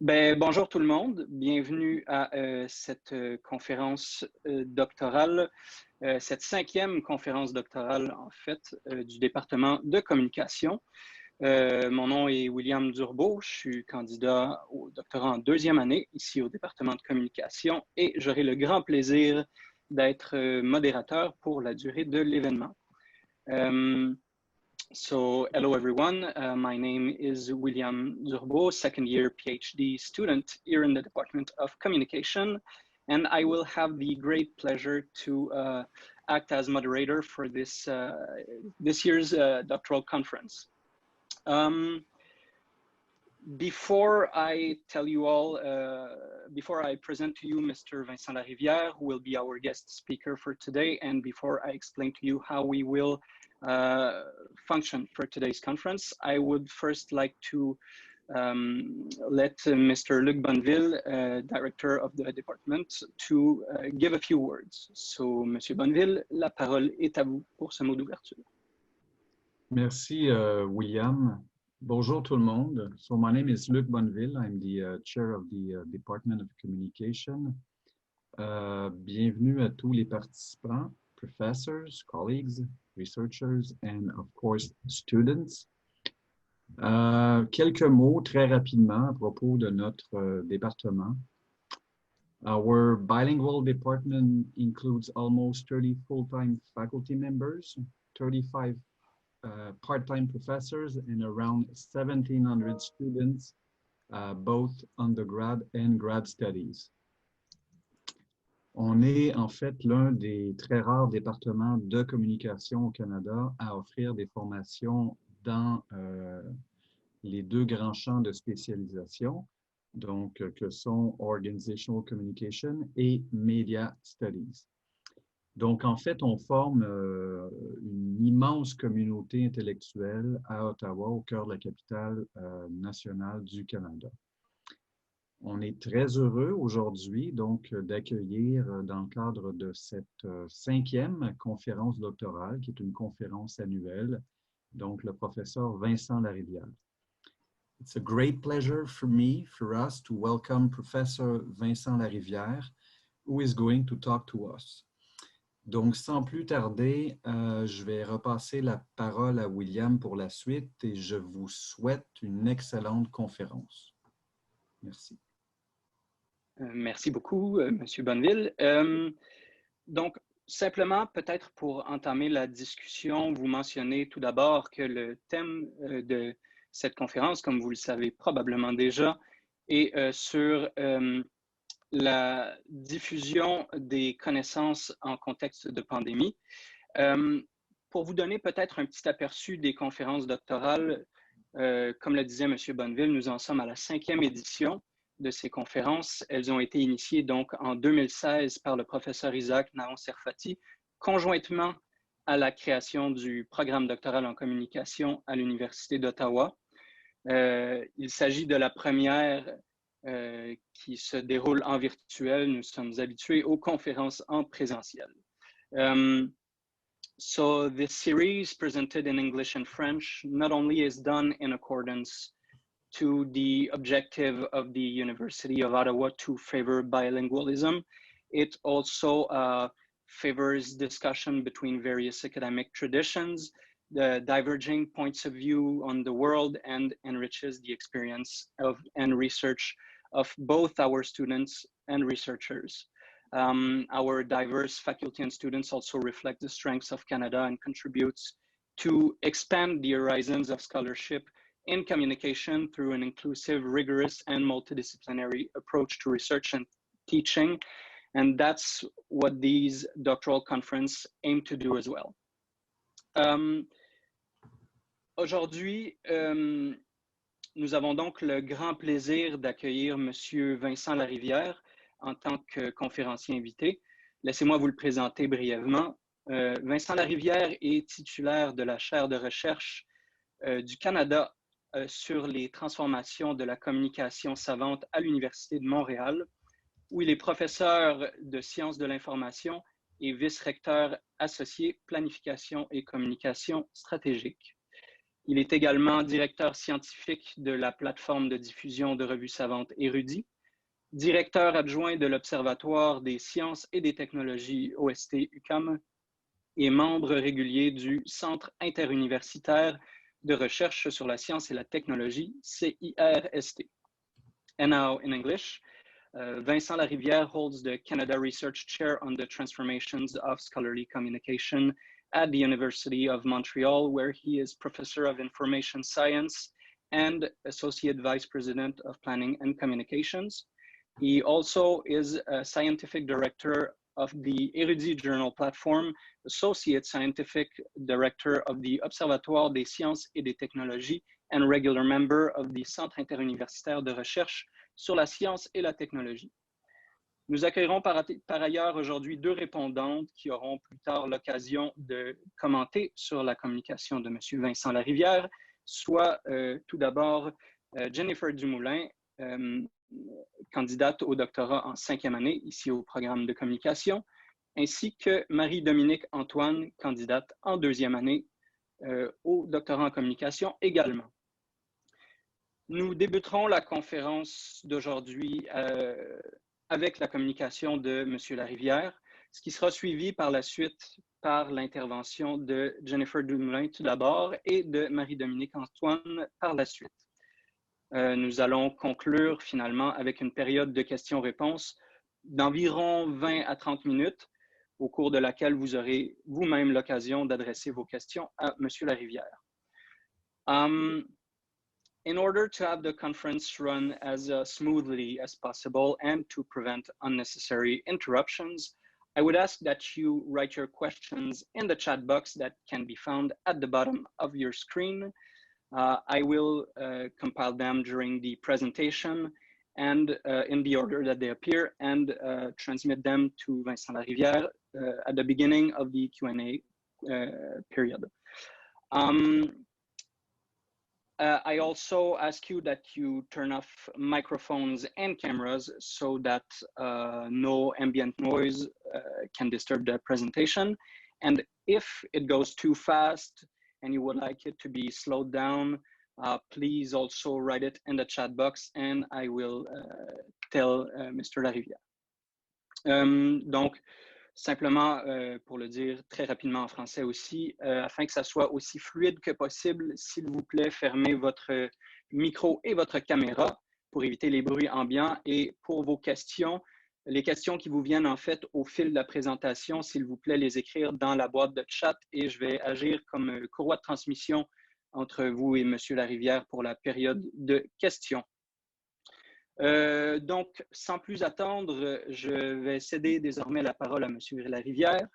Bonjour tout le monde, bienvenue à cette conférence doctorale, cette cinquième conférence doctorale en fait du département de communication. Mon nom est William Durbeau, je suis candidat au doctorat en deuxième année ici au département de communication et j'aurai le grand plaisir d'être modérateur pour la durée de l'événement. So, hello everyone, my name is William Durbeau, second year PhD student here in the Department of Communication, and I will have the great pleasure to act as moderator for this year's doctoral conference. Before I tell you all, before I present to you Mr. Vincent Larivière, who will be our guest speaker for today, and before I explain to you how we will function for today's conference, I would first like to let Mr. Luc Bonneville, director of the department, to give a few words. So, Monsieur Bonneville, la parole est à vous pour ce mot d'ouverture. Merci, William. Bonjour tout le monde. So my name is Luc Bonneville. I'm the chair of the Department of Communication. Bienvenue à tous les participants, professors, colleagues, researchers, and of course, students. Quelques mots très rapidement à propos de notre département. Our bilingual department includes almost 30 full-time faculty members, 35 part-time professors, and around 1,700 students, both undergrad and grad studies. On est en fait l'un des très rares départements de communication au Canada à offrir des formations dans les deux grands champs de spécialisation, donc que sont Organizational Communication et Media Studies. Donc, en fait, on forme une immense communauté intellectuelle à Ottawa, au cœur de la capitale nationale du Canada. On est très heureux aujourd'hui, donc, d'accueillir dans le cadre de cette cinquième conférence doctorale, qui est une conférence annuelle, donc le professeur Vincent Larivière. It's a great pleasure for me, for us, to welcome Professor Vincent Larivière, who is going to talk to us. Donc, sans plus tarder, je vais repasser la parole à William pour la suite et je vous souhaite une excellente conférence. Merci. Merci beaucoup, Monsieur Bonneville. Donc, simplement, peut-être pour entamer la discussion, vous mentionnez tout d'abord que le thème de cette conférence, comme vous le savez probablement déjà, est sur la diffusion des connaissances en contexte de pandémie. Pour vous donner peut-être un petit aperçu des conférences doctorales, comme le disait M. Bonneville, nous en sommes à la cinquième édition de ces conférences. Elles ont été initiées donc en 2016 par le professeur Isaac Naon-Serfati, conjointement à la création du programme doctoral en communication à l'Université d'Ottawa. Il s'agit de la première qui se déroule en virtuel. Nous sommes habitués aux conférences en présentiel. So this series presented in English and French not only is done in accordance to the objective of the University of Ottawa to favor bilingualism, it also favors discussion between various academic traditions, the diverging points of view on the world, and enriches the experience of and research of both our students and researchers. Our diverse faculty and students also reflect the strengths of Canada and contributes to expand the horizons of scholarship in communication through an inclusive, rigorous, and multidisciplinary approach to research and teaching. And that's what these doctoral conferences aim to do as well. Aujourd'hui, nous avons donc le grand plaisir d'accueillir M. Vincent Larivière en tant que conférencier invité. Laissez-moi vous le présenter brièvement. Vincent Larivière est titulaire de la Chaire de recherche du Canada sur les transformations de la communication savante à l'Université de Montréal, où il est professeur de sciences de l'information et vice-recteur associé planification et communication stratégique. Il est également directeur scientifique de la plateforme de diffusion de revues savantes érudits, directeur adjoint de l'Observatoire des sciences et des technologies OST-UQAM et membre régulier du Centre interuniversitaire de recherche sur la science et la technologie, CIRST. And now in English, Vincent Larivière holds the Canada Research Chair on the Transformations of Scholarly Communication at the University of Montreal, where he is Professor of Information Science and Associate Vice President of Planning and Communications. He also is a Scientific Director of the Érudit Journal Platform, Associate Scientific Director of the Observatoire des sciences et des technologies, and regular member of the Centre interuniversitaire de recherche sur la science et la technologie. Nous accueillerons par ailleurs aujourd'hui deux répondantes qui auront plus tard l'occasion de commenter sur la communication de M. Vincent Larivière, soit tout d'abord Jennifer Dumoulin, candidate au doctorat en 5e année, ici au programme de communication, ainsi que Marie-Dominique Antoine, candidate en 2e année au doctorat en communication également. Nous débuterons la conférence d'aujourd'hui avec la communication de M. Larivière, ce qui sera suivi par la suite par l'intervention de Jennifer Dumoulin tout d'abord et de Marie-Dominique Antoine par la suite. Nous allons conclure finalement avec une période de questions-réponses d'environ 20 à 30 minutes, au cours de laquelle vous aurez vous-même l'occasion d'adresser vos questions à M. Larivière. In order to have the conference run as smoothly as possible and to prevent unnecessary interruptions, I would ask that you write your questions in the chat box that can be found at the bottom of your screen. I will compile them during the presentation and in the order that they appear and transmit them to Vincent Larivière at the beginning of the Q&A period. I also ask you that you turn off microphones and cameras so that no ambient noise can disturb the presentation. And if it goes too fast and you would like it to be slowed down, please also write it in the chat box and I will tell Mr. Larivière. Donc, simplement, pour le dire très rapidement en français aussi, afin que ça soit aussi fluide que possible, s'il vous plaît, fermez votre micro et votre caméra pour éviter les bruits ambiants. Et pour vos questions, les questions qui vous viennent en fait au fil de la présentation, s'il vous plaît, les écrire dans la boîte de chat et je vais agir comme courroie de transmission entre vous et M. Larivière pour la période de questions. Donc, sans plus attendre, je vais céder désormais la parole à M. Larivière.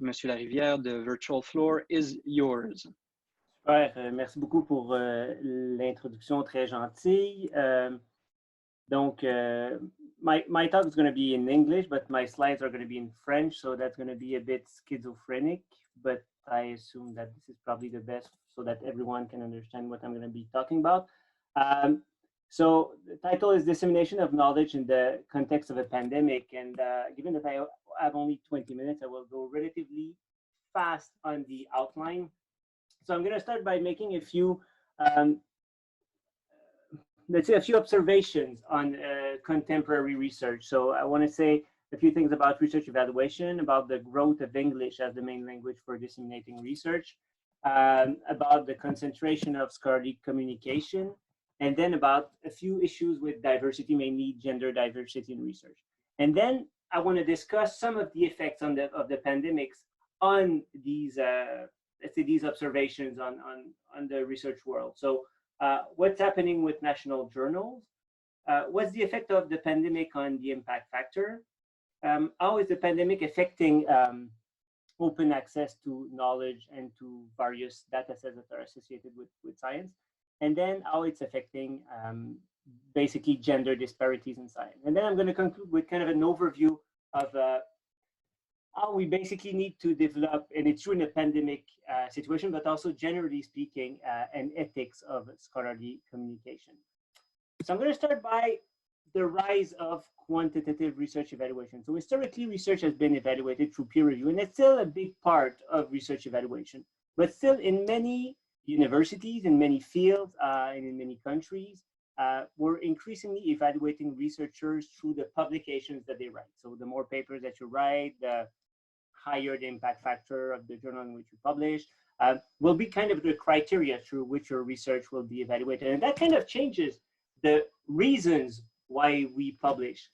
M. Larivière, the virtual floor is yours. Super, merci beaucoup pour l'introduction très gentille. Donc, my talk is going to be in English, but my slides are going to be in French, so that's going to be a bit schizophrenic, but I assume that this is probably the best so that everyone can understand what I'm going to be talking about. So the title is Dissemination of Knowledge in the Context of a Pandemic. And given that I have only 20 minutes, I will go relatively fast on the outline. So I'm going to start by making a few, let's say a few observations on contemporary research. So I want to say a few things about research evaluation, about the growth of English as the main language for disseminating research, about the concentration of scholarly communication, and then about a few issues with diversity, mainly gender diversity in research. And then I want to discuss some of the effects of the pandemics on these, let's say, these observations on the research world. So what's happening with national journals? What's the effect of the pandemic on the impact factor? How is the pandemic affecting open access to knowledge and to various data sets that are associated with science? And then how it's affecting basically gender disparities in science. And then I'm going to conclude with kind of an overview of how we basically need to develop, and it's true in a pandemic situation, but also generally speaking, an ethics of scholarly communication. So I'm going to start by the rise of quantitative research evaluation. So historically, research has been evaluated through peer review, and it's still a big part of research evaluation. But still, in many universities in many fields and in many countries were increasingly evaluating researchers through the publications that they write. So the more papers that you write, the higher the impact factor of the journal in which you publish, will be kind of the criteria through which your research will be evaluated. And that kind of changes the reasons why we publish.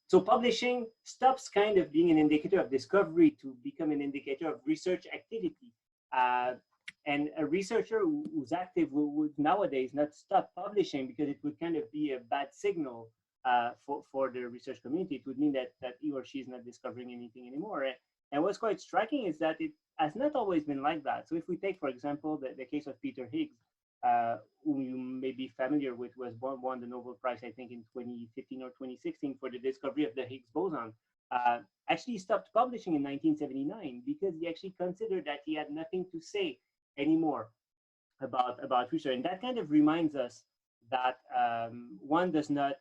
So publishing stops kind of being an indicator of discovery to become an indicator of research activity. And a researcher who's active would nowadays not stop publishing because it would kind of be a bad signal for the research community. It would mean that he or she is not discovering anything anymore. And what's quite striking is that it has not always been like that. So if we take, for example, the case of Peter Higgs, whom you may be familiar with, won the Nobel Prize, I think, in 2015 or 2016 for the discovery of the Higgs boson. Actually stopped publishing in 1979 because he actually considered that he had nothing to say anymore about research. And that kind of reminds us that one does not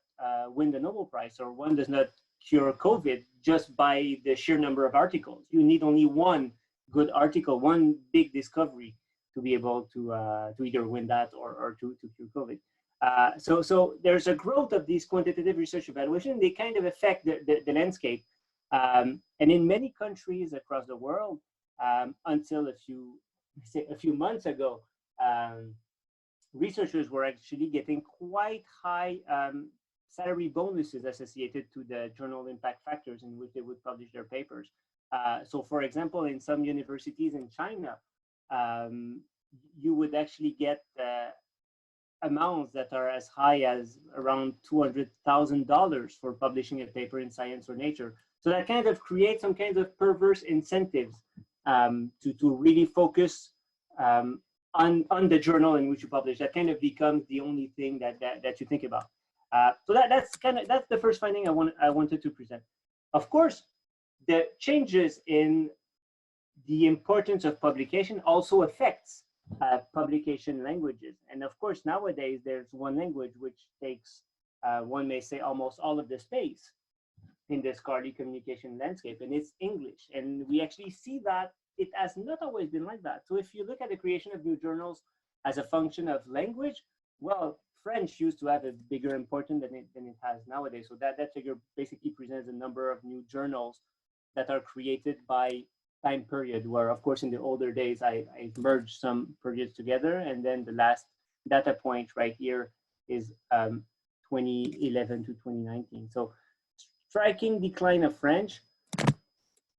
win the Nobel Prize, or one does not cure COVID just by the sheer number of articles. You need only one good article, one big discovery to be able to either win that or to cure COVID. So there's a growth of these quantitative research evaluation. They kind of affect the landscape. And in many countries across the world, until a few months ago, researchers were actually getting quite high salary bonuses associated to the journal impact factors in which they would publish their papers. So for example, in some universities in China, you would actually get amounts that are as high as around $200,000 for publishing a paper in Science or Nature. So that kind of creates some kinds of perverse incentives to really focus on the journal in which you publish. That kind of becomes the only thing that you think about. So that's the first finding I wanted to present. Of course, the changes in the importance of publication also affects publication languages. And of course, nowadays there's one language which takes, one may say, almost all of the space in the scholarly communication landscape, and it's English. And we actually see that it has not always been like that. So if you look at the creation of new journals as a function of language, well, French used to have a bigger importance than it has nowadays. So that figure basically presents a number of new journals that are created by time period, where of course in the older days I merged some periods together, and then the last data point right here is 2011 to 2019. So striking decline of French,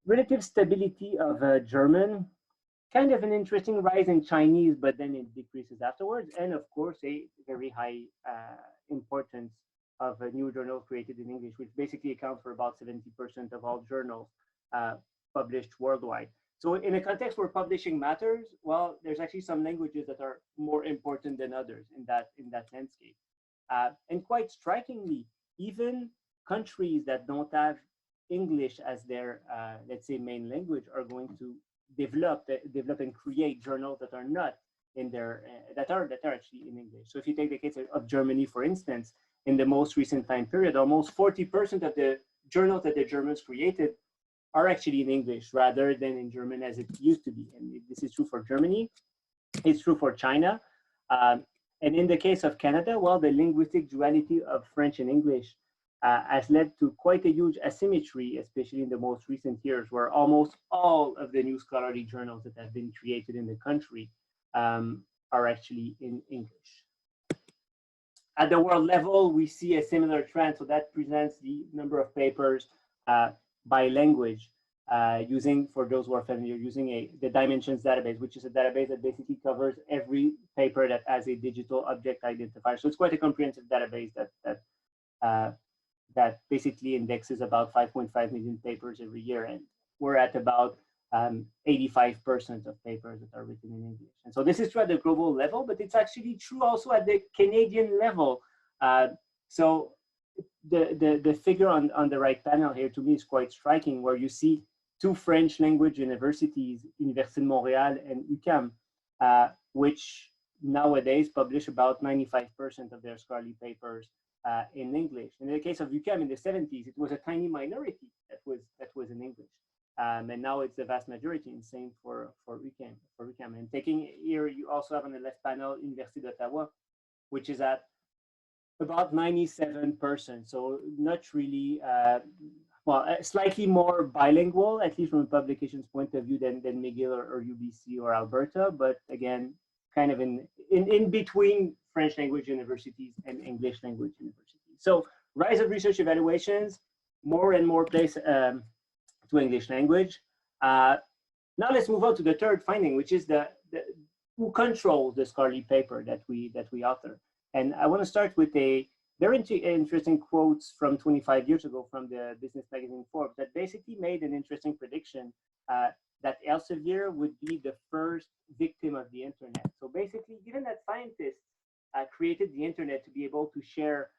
relative stability of German, kind of an interesting rise in Chinese, but then it decreases afterwards, and of course a very high importance of new journals created in English, which basically accounts for about 70% of all journals published worldwide. So in a context where publishing matters, well, there's actually some languages that are more important than others in that landscape. And quite strikingly, even countries that don't have English as their, let's say, main language are going to develop and create journals that are not in their, that are actually in English. So if you take the case of Germany, for instance, in the most recent time period, almost 40% of the journals that the Germans created are actually in English rather than in German as it used to be. And this is true for Germany, it's true for China. And in the case of Canada, well, the linguistic duality of French and English has led to quite a huge asymmetry, especially in the most recent years, where almost all of the new scholarly journals that have been created in the country are actually in English. At the world level, we see a similar trend. So that presents the number of papers by language using, for those who are familiar, using the Dimensions database, which is a database that basically covers every paper that has a digital object identifier. So it's quite a comprehensive database that basically indexes about 5.5 million papers every year. And we're at about 85% of papers that are written in English. And so this is true at the global level, but it's actually true also at the Canadian level. So the figure on the right panel here to me is quite striking, where you see two French language universities, Université de Montréal and UQAM, which nowadays publish about 95% of their scholarly papers in English. In the case of UQAM in the 70s, it was a tiny minority that was in English. And now it's the vast majority, and same for UQAM. And taking here, you also have on the left panel, Université d'Ottawa, which is at about 97%. So not really, well, slightly more bilingual, at least from a publications point of view than McGill or UBC or Alberta. But again, kind of in between French language universities and English language universities. So rise of research evaluations, more and more place to English language. Now let's move on to the third finding, which is who controls the scholarly paper that we author. And I want to start with a very interesting quotes from 25 years ago from the business magazine Forbes that basically made an interesting prediction that Elsevier would be the first victim of the internet. So basically, given that scientists created the internet to be able to share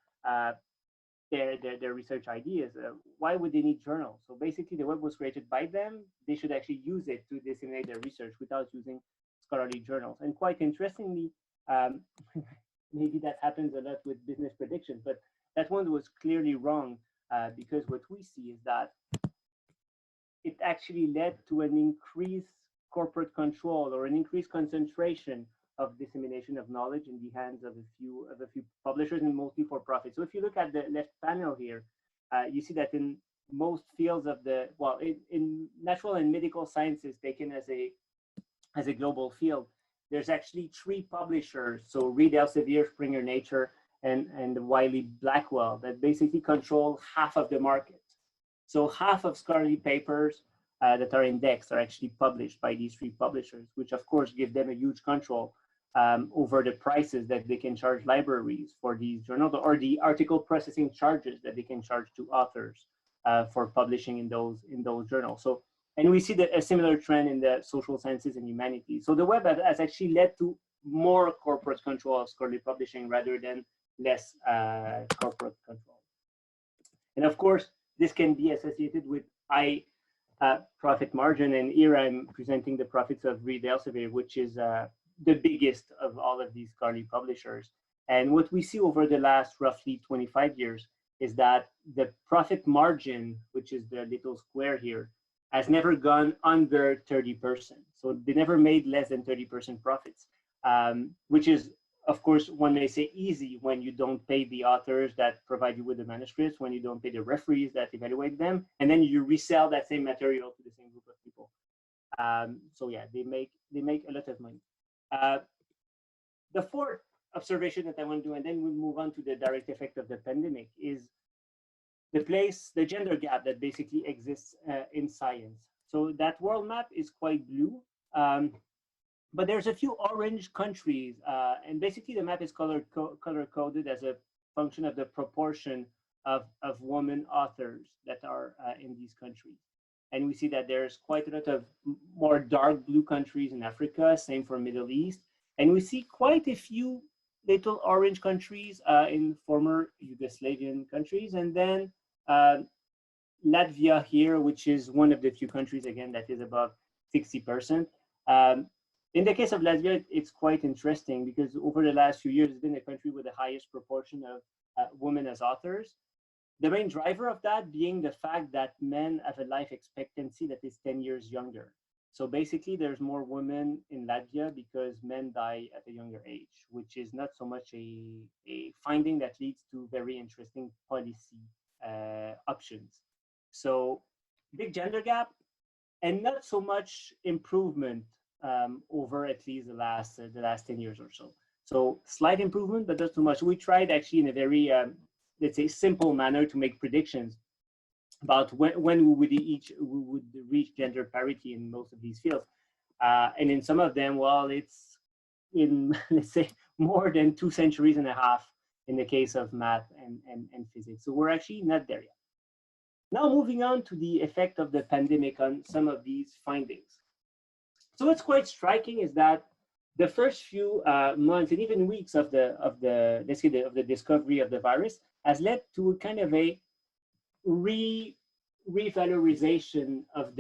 their research ideas, why would they need journals? So basically, the web was created by them. They should actually use it to disseminate their research without using scholarly journals. And quite interestingly, maybe that happens a lot with business predictions, but that one was clearly wrong because what we see is that it actually led to an increased corporate control or an increased concentration of dissemination of knowledge in the hands of a few publishers, and mostly for profit. So if you look at the left panel here, you see that in most fields of in natural and medical sciences taken as a global field, there's actually 3 publishers, so Reed Elsevier, Springer Nature, and Wiley Blackwell, that basically control half of the market. So half of scholarly papers that are indexed are actually published by these 3 publishers, which of course give them a huge control over the prices that they can charge libraries for these journals, or the article processing charges that they can charge to authors for publishing in those journals. So, and we see a similar trend in the social sciences and humanities. So the web has actually led to more corporate control of scholarly publishing rather than less corporate control. And of course, this can be associated with high profit margin. And here I'm presenting the profits of Reed Elsevier, which is the biggest of all of these scholarly publishers. And what we see over the last roughly 25 years is that the profit margin, which is the little square here, has never gone under 30%. So they never made less than 30% profits, which is, of course, one may say easy when you don't pay the authors that provide you with the manuscripts, when you don't pay the referees that evaluate them, and then you resell that same material to the same group of people. So yeah, they make a lot of money. The fourth observation that I want to do, and then we'll move on to the direct effect of the pandemic, is the gender gap that basically exists in science. So that world map is quite blue, but there's a few orange countries, and basically the map is color-coded as a function of the proportion of women authors that are in these countries. And we see that there's quite a lot of more dark blue countries in Africa, same for Middle East. And we see quite a few little orange countries in former Yugoslavian countries. And then Latvia here, which is one of the few countries, again, that is above 60%. In the case of Latvia, it's quite interesting because over the last few years, it's been a country with the highest proportion of women as authors. The main driver of that being the fact that men have a life expectancy that is 10 years younger. So basically, there's more women in Latvia because men die at a younger age, which is not so much a finding that leads to very interesting policy options. So big gender gap and not so much improvement over at least the last 10 years or so. So slight improvement, but not too much. We tried actually in a very, let's say, simple manner to make predictions about when we would reach gender parity in most of these fields. And in some of them, well, it's in, let's say, more than 2.5 centuries in the case of math and physics. So we're actually not there yet. Now moving on to the effect of the pandemic on some of these findings. So what's quite striking is that the first few months and even weeks of the discovery of the virus has led to kind of a revalorization of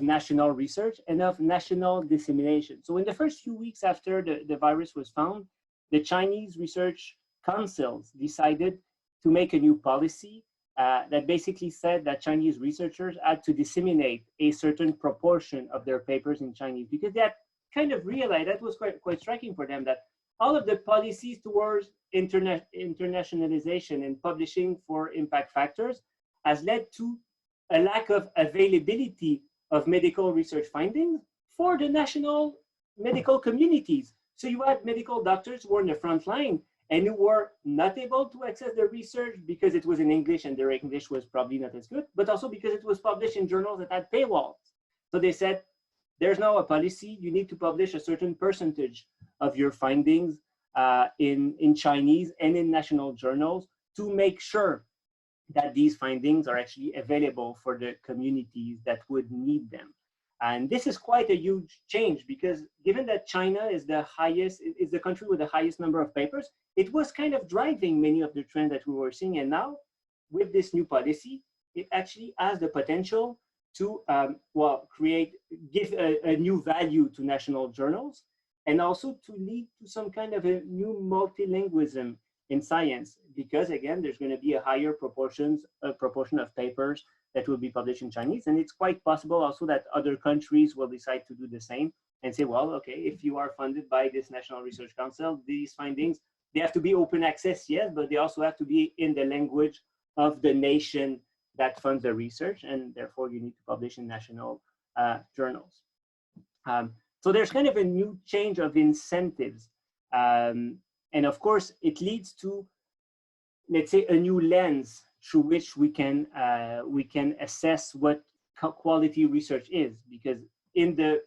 national research and of national dissemination. So in the first few weeks after the virus was found, the Chinese research councils decided to make a new policy that basically said that Chinese researchers had to disseminate a certain proportion of their papers in Chinese, because they had kind of realized, that was quite striking for them, that all of the policies towards internationalization and publishing for impact factors has led to a lack of availability of medical research findings for the national medical communities. So you had medical doctors who were in the front line and who were not able to access their research because it was in English and their English was probably not as good, but also because it was published in journals that had paywalls. So they said, there's now a policy, you need to publish a certain percentage of your findings in Chinese and in national journals to make sure that these findings are actually available for the communities that would need them. And this is quite a huge change, because given that China is the country with the highest number of papers, it was kind of driving many of the trends that we were seeing. And now with this new policy, it actually has the potential to give a new value to national journals, and also to lead to some kind of a new multilingualism in science, because again, there's going to be a higher proportion of papers that will be published in Chinese. And it's quite possible also that other countries will decide to do the same and say, well, okay, if you are funded by this National Research Council, these findings, they have to be open access, yes, but they also have to be in the language of the nation that funds the research, and therefore you need to publish in national journals. So there's kind of a new change of incentives. And of course, it leads to, let's say, a new lens through which we can assess what quality research is. Because in the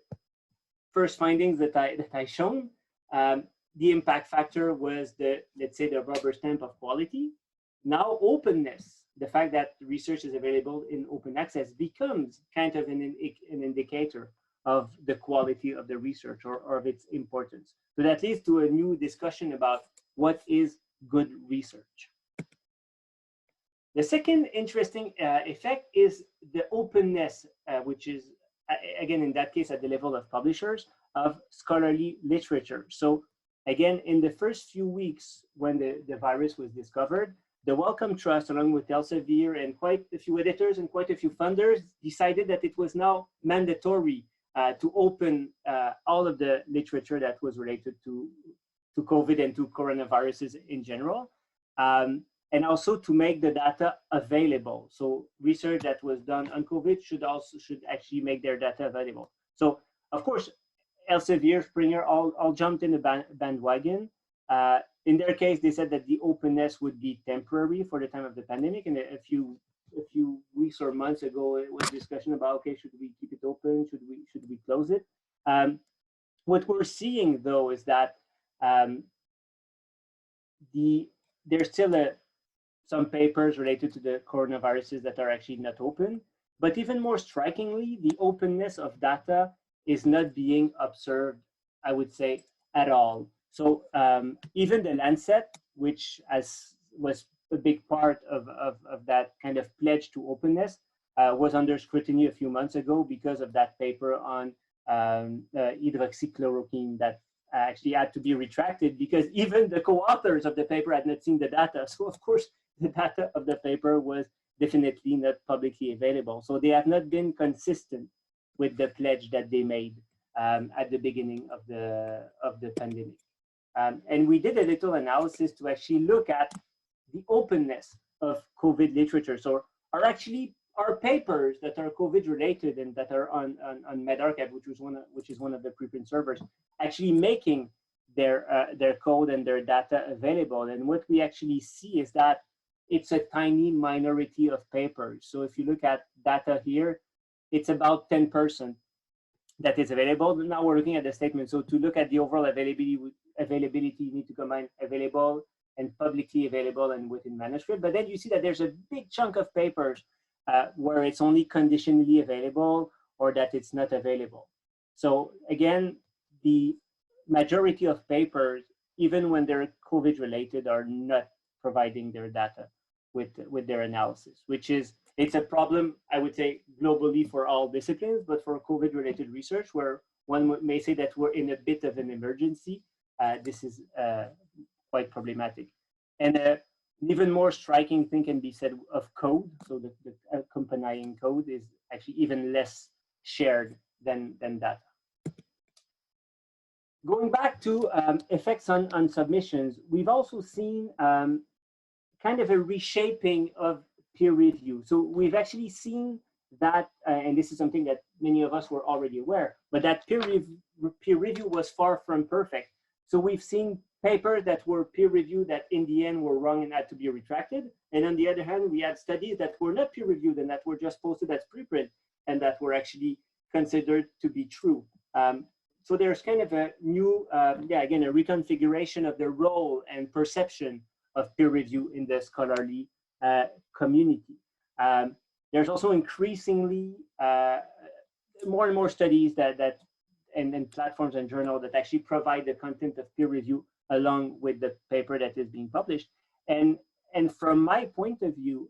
first findings that I shown, the impact factor was let's say, the rubber stamp of quality. Now openness, the fact that research is available in open access, becomes kind of an indicator of the quality of the research, or of its importance. So that leads to a new discussion about what is good research. The second interesting effect is the openness, which is, again, in that case, at the level of publishers, of scholarly literature. So again, in the first few weeks when the virus was discovered, the Wellcome Trust, along with Elsevier and quite a few editors and quite a few funders, decided that it was now mandatory to open all of the literature that was related to COVID and to coronaviruses in general, and also to make the data available. So research that was done on COVID should actually make their data available. So of course, Elsevier, Springer, all jumped in the bandwagon. In their case, they said that the openness would be temporary for the time of the pandemic, and a few weeks or months ago, it was discussion about, okay, should we keep it open? Should we close it? What we're seeing though is that there's still some papers related to the coronaviruses that are actually not open, but even more strikingly, the openness of data is not being observed, I would say, at all. So even the Lancet, which was a big part of that kind of pledge to openness, was under scrutiny a few months ago because of that paper on hydroxychloroquine that actually had to be retracted, because even the co-authors of the paper had not seen the data. So of course, the data of the paper was definitely not publicly available. So they have not been consistent with the pledge that they made at the beginning of the pandemic. And we did a little analysis to actually look at the openness of COVID literature. So are papers that are COVID related and that are on medRxiv, which is one of the preprint servers, actually making their code and their data available. And what we actually see is that it's a tiny minority of papers. So if you look at data here, it's about 10% that is available. Now we're looking at the statement. So to look at the overall availability, you need to combine available and publicly available and within manuscript. But then you see that there's a big chunk of papers where it's only conditionally available or that it's not available. So again, the majority of papers, even when they're COVID related, are not providing their data with their analysis, it's a problem, I would say, globally for all disciplines, but for COVID related research, where one may say that we're in a bit of an emergency, this is quite problematic. And An even more striking thing can be said of code. So the accompanying code is actually even less shared than data. Going back to effects on submissions, we've also seen kind of a reshaping of peer review. So we've actually seen that, and this is something that many of us were already aware, but that peer review was far from perfect. So we've seen papers that were peer reviewed that in the end were wrong and had to be retracted. And on the other hand, we had studies that were not peer reviewed and that were just posted as preprint and that were actually considered to be true. So there's kind of a new, again, a reconfiguration of the role and perception of peer review in the scholarly community. There's also increasingly more and more studies and platforms and journals that actually provide the content of peer review along with the paper that is being published. And from my point of view,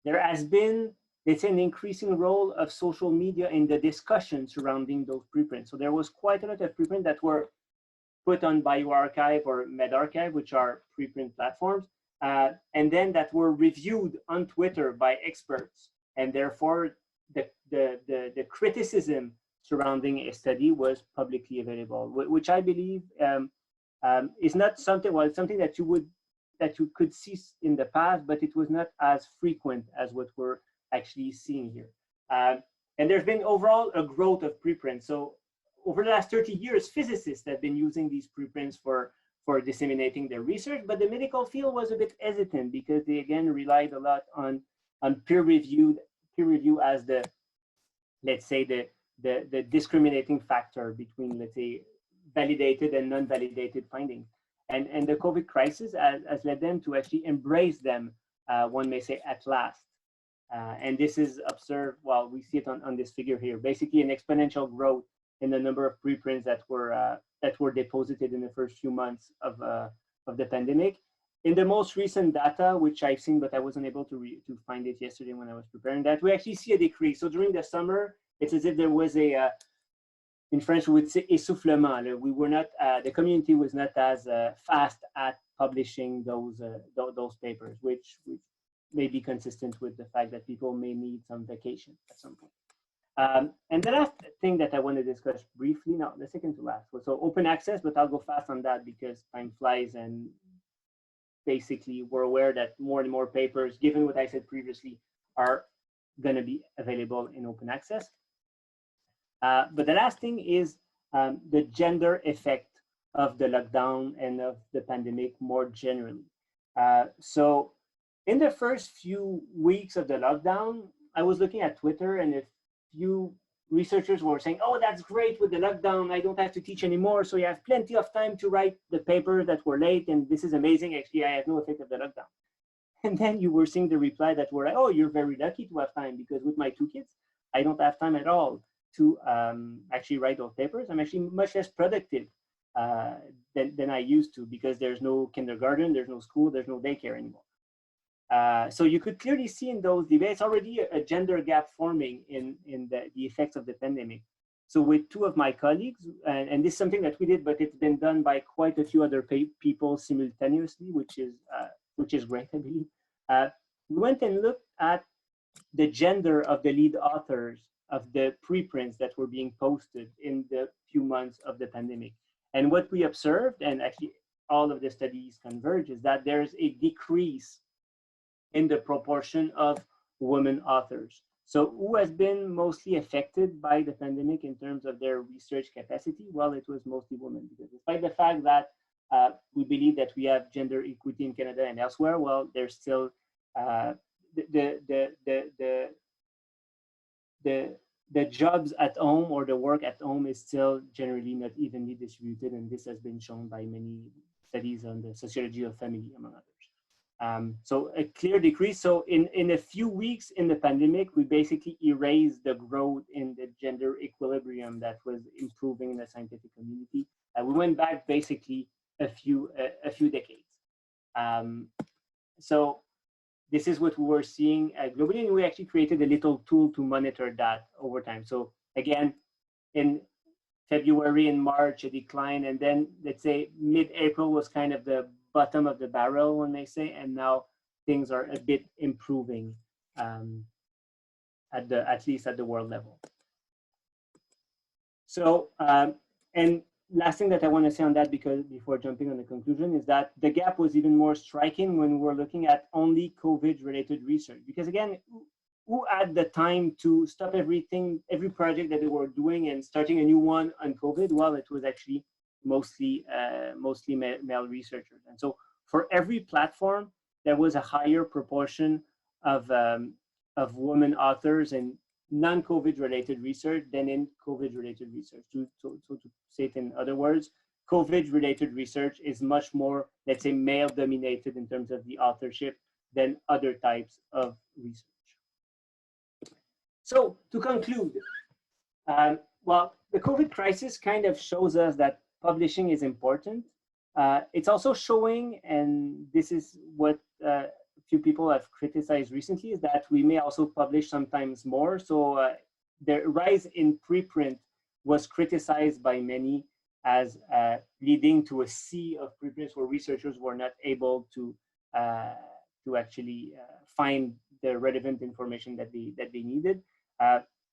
there has been, let's say, an increasing role of social media in the discussion surrounding those preprints. So there was quite a lot of preprints that were put on bioRxiv or medRxiv, which are preprint platforms, and then that were reviewed on Twitter by experts. And therefore, the criticism surrounding a study was publicly available, which I believe is not something, well, it's something that you could see in the past, but it was not as frequent as what we're actually seeing here. And there's been overall a growth of preprints. So over the last 30 years, physicists have been using these preprints for disseminating their research, but the medical field was a bit hesitant because they again relied a lot on peer review as the, let's say, the discriminating factor between, let's say, validated and non-validated findings. And the COVID crisis has led them to actually embrace them, one may say, at last. And this is observed, well, we see it on this figure here, basically an exponential growth in the number of preprints that were deposited in the first few months of the pandemic. In the most recent data, which I've seen, but I wasn't able to find it yesterday when I was preparing that, we actually see a decrease. So during the summer, it's as if there was a, in French, we would say essoufflement. We were not, the community was not as fast at publishing those papers, which may be consistent with the fact that people may need some vacation at some point. And the last thing that I want to discuss briefly, no, the second to last, was so open access, but I'll go fast on that because time flies, and basically we're aware that more and more papers, given what I said previously, are going to be available in open access. But the last thing is the gender effect of the lockdown and of the pandemic more generally. So in the first few weeks of the lockdown, I was looking at Twitter, and a few researchers were saying, oh, that's great with the lockdown. I don't have to teach anymore. So you have plenty of time to write the papers that were late. And this is amazing. Actually, I had no effect of the lockdown. And then you were seeing the reply that were like, oh, you're very lucky to have time, because with my 2 kids, I don't have time at all to actually write those papers. I'm actually much less productive than I used to, because there's no kindergarten, there's no school, there's no daycare anymore. So you could clearly see in those debates already a gender gap forming in the effects of the pandemic. So with 2 of my colleagues, and this is something that we did, but it's been done by quite a few other people simultaneously, which is great, I believe. We went and looked at the gender of the lead authors of the preprints that were being posted in the few months of the pandemic. And what we observed, and actually all of the studies converge, is that there's a decrease in the proportion of women authors. So who has been mostly affected by the pandemic in terms of their research capacity? Well, it was mostly women, because despite the fact that we believe that we have gender equity in Canada and elsewhere, well, there's still the jobs at home or the work at home is still generally not evenly distributed, and this has been shown by many studies on the sociology of family, among others. So a clear decrease. So in a few weeks in the pandemic, we basically erased the growth in the gender equilibrium that was improving in the scientific community. We went back basically a few decades. So this is what we were seeing globally, and we actually created a little tool to monitor that over time. So again, in February and March, a decline, and then let's say mid-April was kind of the bottom of the barrel, one may say, and now things are a bit improving, at least at the world level. So, and last thing that I want to say on that, because before jumping on the conclusion, is that the gap was even more striking when we're looking at only COVID-related research. Because again, who had the time to stop everything, every project that they were doing and starting a new one on COVID? Well, it was actually mostly male researchers. And so for every platform, there was a higher proportion of women authors and non-COVID related research than in COVID related research. So to say it in other words, COVID related research is much more, let's say, male dominated in terms of the authorship than other types of research. So to conclude, well, the COVID crisis kind of shows us that publishing is important. It's also showing, and this is what a few people have criticized recently, is that we may also publish sometimes more. So the rise in preprint was criticized by many as leading to a sea of preprints where researchers were not able to actually find the relevant information that they needed.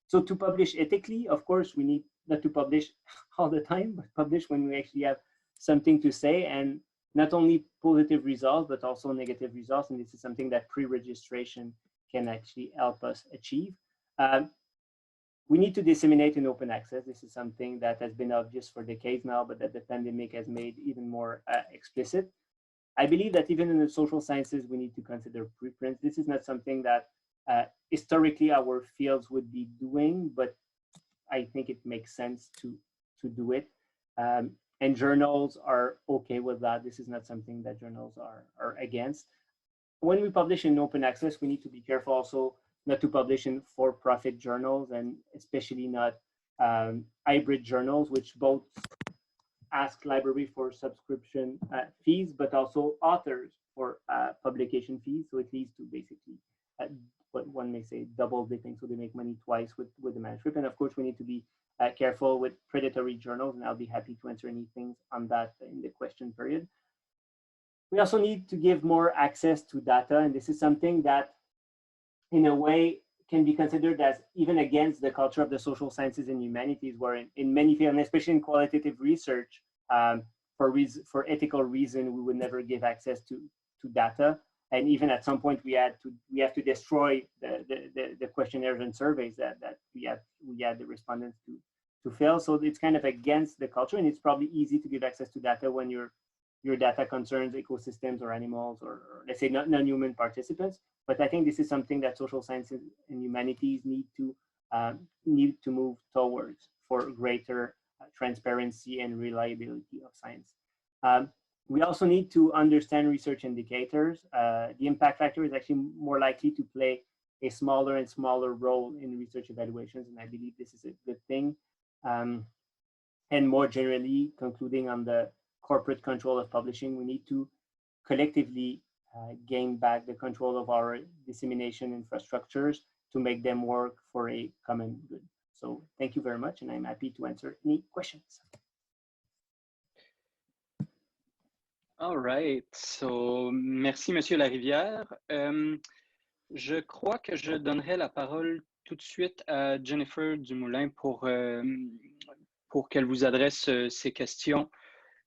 So to publish ethically, of course, we need not to publish all the time, but publish when we actually have something to say, and not only positive results, but also negative results. And this is something that pre-registration can actually help us achieve. We need to disseminate in open access. This is something that has been obvious for decades now, but that the pandemic has made even more explicit. I believe that even in the social sciences, we need to consider preprints. This is not something that historically our fields would be doing, but I think it makes sense to do it. And journals are okay with that. This is not something that journals are against. When we publish in open access, we need to be careful also not to publish in for-profit journals, and especially not hybrid journals, which both ask library for subscription fees, but also authors for publication fees. So it leads to basically what one may say double dipping. So they make money twice with the manuscript. And of course, we need to be careful with predatory journals, and I'll be happy to answer anything on that in the question period. We also need to give more access to data, and this is something that in a way can be considered as even against the culture of the social sciences and humanities, where in many fields, and especially in qualitative research, for ethical reason, we would never give access to data. And even at some point, we have to destroy the questionnaires and surveys that we had the respondents to fill. So it's kind of against the culture, and it's probably easy to give access to data when your data concerns ecosystems or animals, or let's say non-human participants. But I think this is something that social sciences and humanities need to move towards for greater transparency and reliability of science. We also need to understand research indicators. The impact factor is actually more likely to play a smaller and smaller role in research evaluations, and I believe this is a good thing. And more generally, concluding on the corporate control of publishing, we need to collectively gain back the control of our dissemination infrastructures to make them work for a common good. So thank you very much, and I'm happy to answer any questions. All right, so merci Monsieur Larivière. Je crois que je donnerai la parole tout de suite à Jennifer Dumoulin pour qu'elle vous adresse ces questions.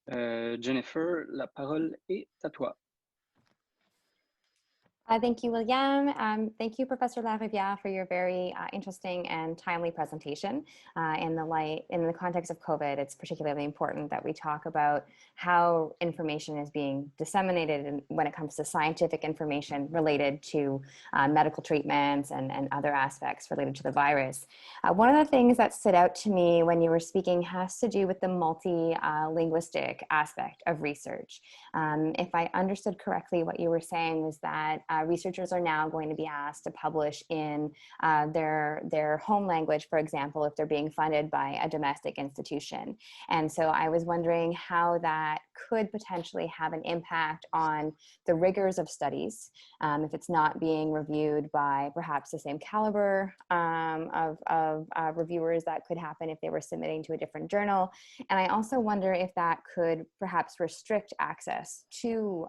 Jennifer, la parole est à toi. Thank you, William. Thank you, Professor Larivière, for your very interesting and timely presentation. In the context of COVID, it's particularly important that we talk about how information is being disseminated when it comes to scientific information related to medical treatments and other aspects related to the virus. One of the things that stood out to me when you were speaking has to do with the multi-linguistic aspect of research. If I understood correctly, what you were saying was that researchers are now going to be asked to publish in their home language, for example, if they're being funded by a domestic institution. And so I was wondering how that could potentially have an impact on the rigors of studies if it's not being reviewed by perhaps the same caliber of reviewers that could happen if they were submitting to a different journal. And I also wonder if that could perhaps restrict access to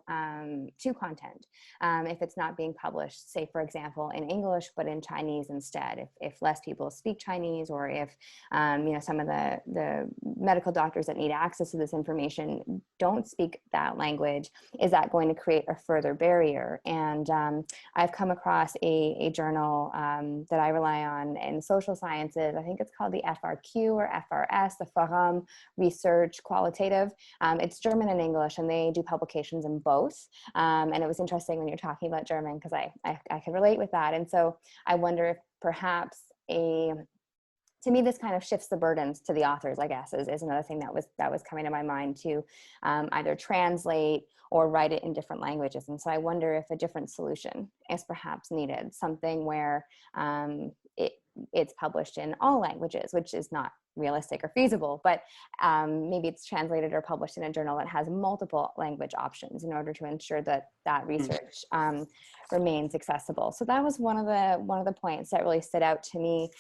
content if it's not being published, say, for example, in English, but in Chinese instead, if less people speak Chinese, or if some of the medical doctors that need access to this information don't speak that language, is that going to create a further barrier? And I've come across a journal that I rely on in social sciences. I think it's called the FRQ or FRS, the Forum Research Qualitative. It's German and English, and they do publications in both. And it was interesting when you're talking about German, because I could relate with that. And so I wonder if perhaps to me, this kind of shifts the burdens to the authors, I guess, is another thing that was coming to my mind, to either translate or write it in different languages. And so I wonder if a different solution is perhaps needed, something where it's published in all languages, which is not realistic or feasible, but maybe it's translated or published in a journal that has multiple language options in order to ensure that that research remains accessible. So that was one of the points that really stood out to me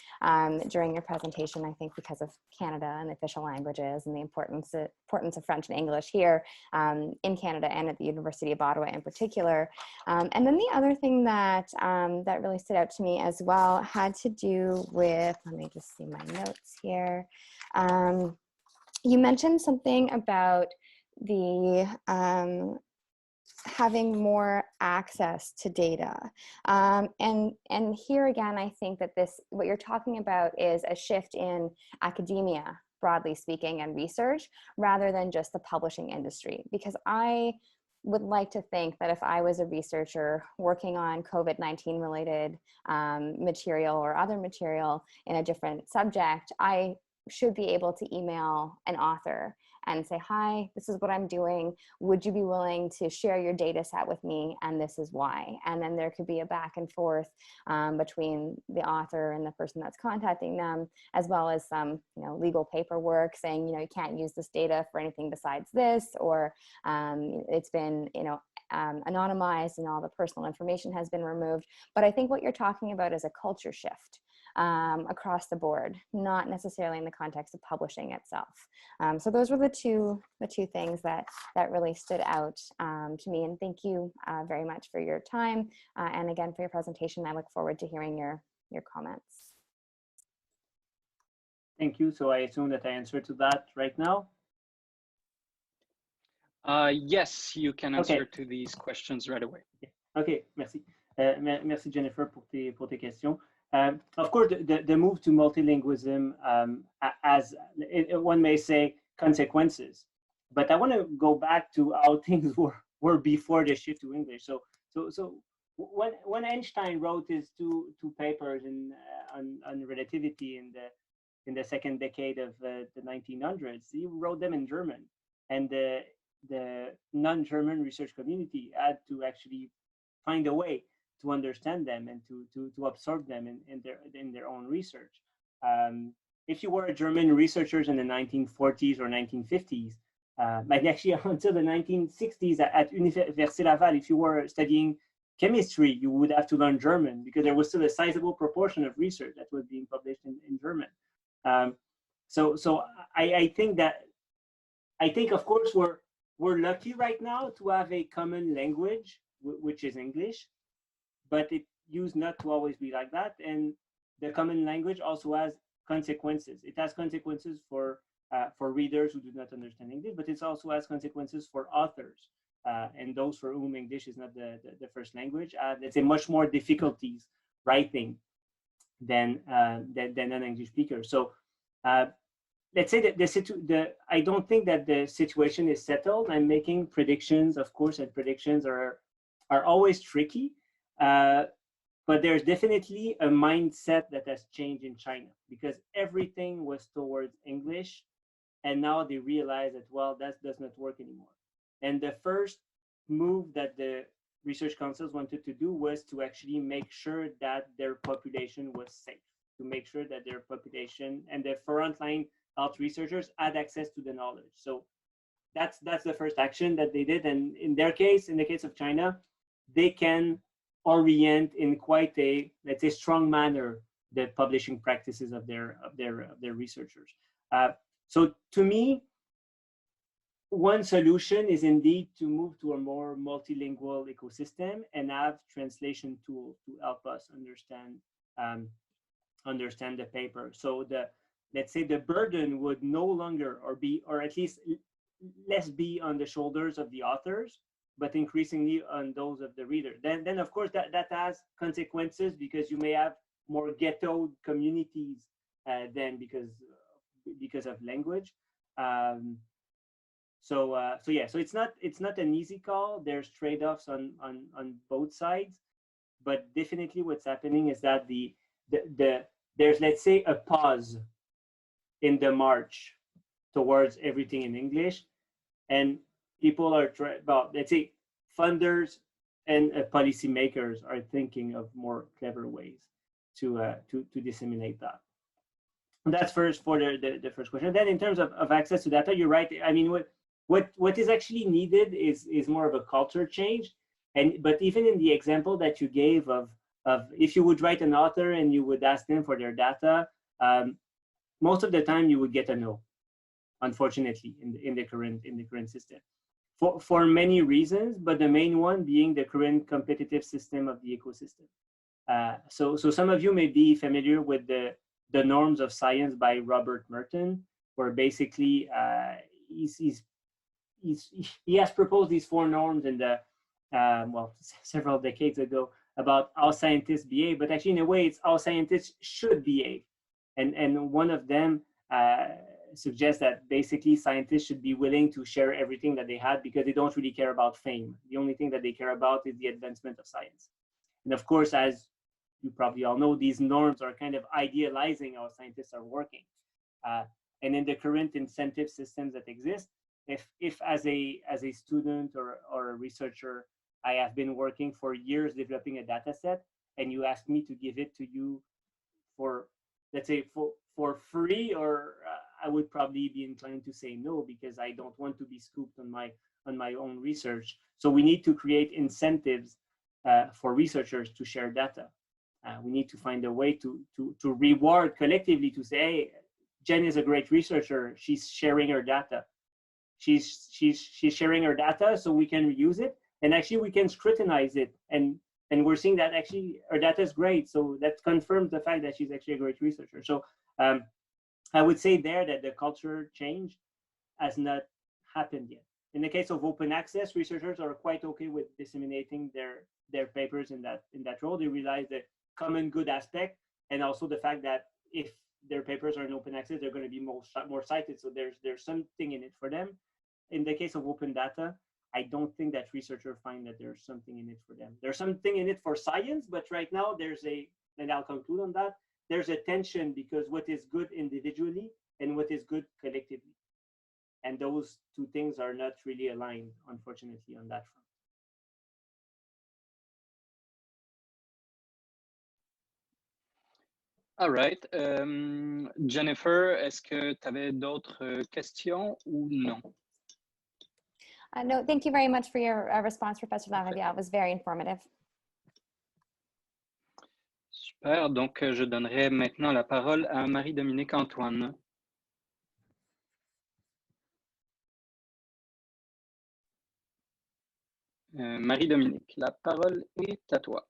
during your presentation, I think because of Canada and the official languages and the importance of French and English here in Canada and at the University of Ottawa in particular. And then the other thing that that really stood out to me as well had to do with, let me just see my notes here. You mentioned something about the having more access to data. And here again, I think that what you're talking about is a shift in academia, broadly speaking, and research, rather than just the publishing industry. Because I would like to think that if I was a researcher working on COVID-19 related material or other material in a different subject, I should be able to email an author and say, hi, this is what I'm doing. Would you be willing to share your data set with me? And this is why. And then there could be a back and forth between the author and the person that's contacting them, as well as some legal paperwork saying, you can't use this data for anything besides this, or it's been, anonymized and all the personal information has been removed. But I think what you're talking about is a culture shift across the board, not necessarily in the context of publishing itself. So those were the two things that really stood out to me. And thank you very much for your time and again for your presentation. I look forward to hearing your comments. Thank you. So I assume that I answered to that right now. Yes, you can answer to these questions right away. Okay, merci. Merci Jennifer pour tes questions. Of course, the move to multilingualism as one may say consequences, but I want to go back to how things were before the shift to English. So when Einstein wrote his two papers on relativity in the second decade of the 1900s, he wrote them in German, and the non-German research community had to actually find a way to understand them and to absorb them in their own research. If you were a German researcher in the 1940s or 1950s, like actually until the 1960s at Université Laval, if you were studying chemistry, you would have to learn German because there was still a sizable proportion of research that was being published in German. So I think of course we're lucky right now to have a common language, which is English, but it used not to always be like that. And the common language also has consequences. It has consequences for readers who do not understand English, but it also has consequences for authors and those for whom English is not the first language. Let's say much more difficulties writing than non-English speakers. So let's say that I don't think that the situation is settled. I'm making predictions, of course, and predictions are always tricky. But there's definitely a mindset that has changed in China because everything was towards English, and now they realize that, well, that does not work anymore. And the first move that the research councils wanted to do was to actually make sure that their population was safe, to make sure that their population and the frontline health researchers had access to the knowledge. So that's the first action that they did. And in their case, in the case of China, they can orient in quite a, let's say, strong manner the publishing practices of their researchers. So to me, one solution is indeed to move to a more multilingual ecosystem and have translation tools to help us understand the paper. So let's say the burden would no longer or at least less be on the shoulders of the authors, but increasingly on those of the reader. Then of course that has consequences, because you may have more ghetto communities than because of language. So it's not an easy call. There's trade-offs on both sides, but definitely what's happening is that there's, let's say, a pause in the march towards everything in English, and people are let's say funders and policymakers are thinking of more clever ways to disseminate that. And that's first for the first question. Then in terms of access to data, you're right. I mean, what is actually needed is more of a culture change. But even in the example that you gave of if you would write an author and you would ask them for their data, most of the time you would get a no, unfortunately, in the current system, for many reasons, but the main one being the current competitive system of the ecosystem. So some of you may be familiar with the Norms of Science by Robert Merton, where basically he has proposed these 4 norms in the several decades ago about how scientists behave, but actually in a way it's how scientists should behave. And one of them suggests that basically scientists should be willing to share everything that they had, because they don't really care about fame. The only thing that they care about is the advancement of science. And of course, as you probably all know, these norms are kind of idealizing how scientists are working. And in the current incentive systems that exist, if as a student or a researcher, I have been working for years developing a data set, and you ask me to give it to you for, let's say, for free, or I would probably be inclined to say no, because I don't want to be scooped on my own research. So we need to create incentives for researchers to share data. We need to find a way to reward collectively, to say, hey, Jen is a great researcher. She's sharing her data. She's sharing her data, so we can reuse it, and actually we can scrutinize it. And we're seeing that actually her data is great. So that confirms the fact that she's actually a great researcher. So I would say there that the culture change has not happened yet. In the case of open access, researchers are quite okay with disseminating their papers in that role. They realize the common good aspect, and also the fact that if their papers are in open access, they're going to be more cited. So there's something in it for them. In the case of open data, I don't think that researchers find that there's something in it for them. There's something in it for science, but right now and I'll conclude on that, there's a tension, because what is good individually and what is good collectively. And those two things are not really aligned, unfortunately, on that front. All right. Jennifer, est-ce que tu avais d'autres questions ou non? No, thank you very much for your response, Professor Larivière. It was very informative. Super. Donc, je donnerai maintenant la parole à Marie-Dominique Antoine. Marie-Dominique, la parole est à toi.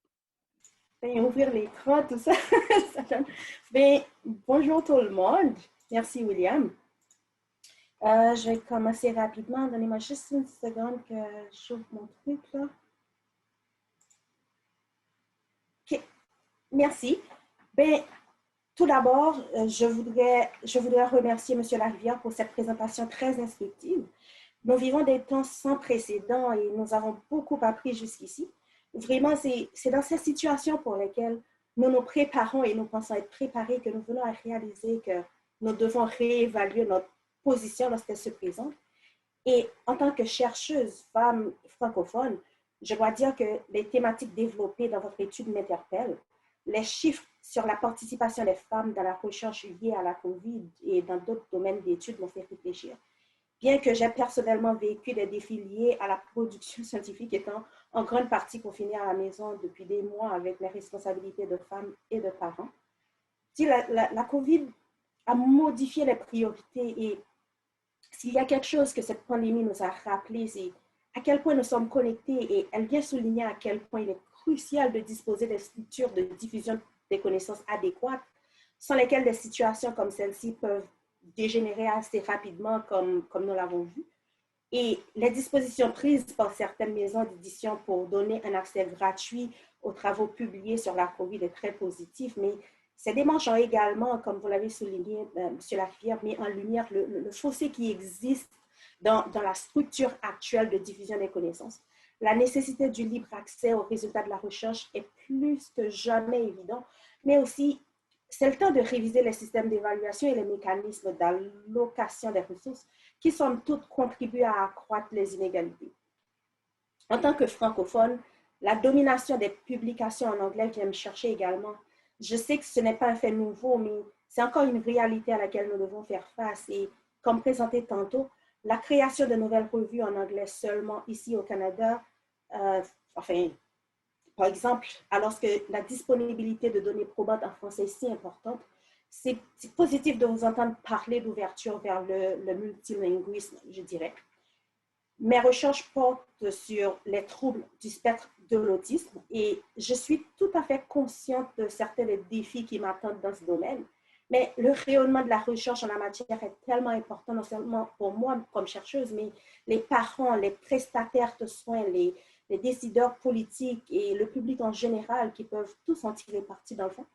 Ben, ouvrir l'écran, tout ça. Ben, bonjour tout le monde. Merci, William. Je vais commencer rapidement. Donnez-moi juste une seconde que j'ouvre mon truc, là. OK. Merci. Ben, tout d'abord, je voudrais remercier M. Larivière pour cette présentation très instructive. Nous vivons des temps sans précédent et nous avons beaucoup appris jusqu'ici. Vraiment, c'est dans ces situations pour lesquelles nous nous préparons et nous pensons être préparés que nous venons à réaliser que nous devons réévaluer notre position lorsqu'elle se présente. Et en tant que chercheuse femme francophone, je dois dire que les thématiques développées dans votre étude m'interpellent. Les chiffres sur la participation des femmes dans la recherche liée à la COVID et dans d'autres domaines d'études m'ont fait réfléchir. bien que j'ai personnellement vécu des défis liés à la production scientifique, étant en grande partie confinée à la maison depuis des mois avec mes responsabilités de femme et de parent. Si la COVID a modifié les priorités et s'il y a quelque chose que cette pandémie nous a rappelé, c'est à quel point nous sommes connectés et elle vient souligner à quel point il est crucial de disposer des structures de diffusion des connaissances adéquates, sans lesquelles des situations comme celle-ci peuvent dégénérer assez rapidement, comme nous l'avons vu. Et les dispositions prises par certaines maisons d'édition pour donner un accès gratuit aux travaux publiés sur la COVID est très positif, mais ces démarches ont également, comme vous l'avez souligné, M. Larivière, mis en lumière le fossé qui existe dans la structure actuelle de diffusion des connaissances. La nécessité du libre accès aux résultats de la recherche est plus que jamais évident, mais aussi c'est le temps de réviser les systèmes d'évaluation et les mécanismes d'allocation des ressources qui, somme toute, contribuent à accroître les inégalités. En tant que francophone, la domination des publications en anglais vient me chercher également. Je sais que ce n'est pas un fait nouveau, mais c'est encore une réalité à laquelle nous devons faire face. Et comme présenté tantôt, la création de nouvelles revues en anglais seulement ici au Canada, par exemple, alors que la disponibilité de données probantes en français est si importante, c'est positif de vous entendre parler d'ouverture vers le multilinguisme, je dirais. Mes recherches portent sur les troubles du spectre de l'autisme et je suis tout à fait consciente de certains des défis qui m'attendent dans ce domaine. Mais le rayonnement de la recherche en la matière est tellement important, non seulement pour moi comme chercheuse, mais les parents, les prestataires de soins, les décideurs politiques et le public en général qui peuvent tous en tirer parti dans le fond.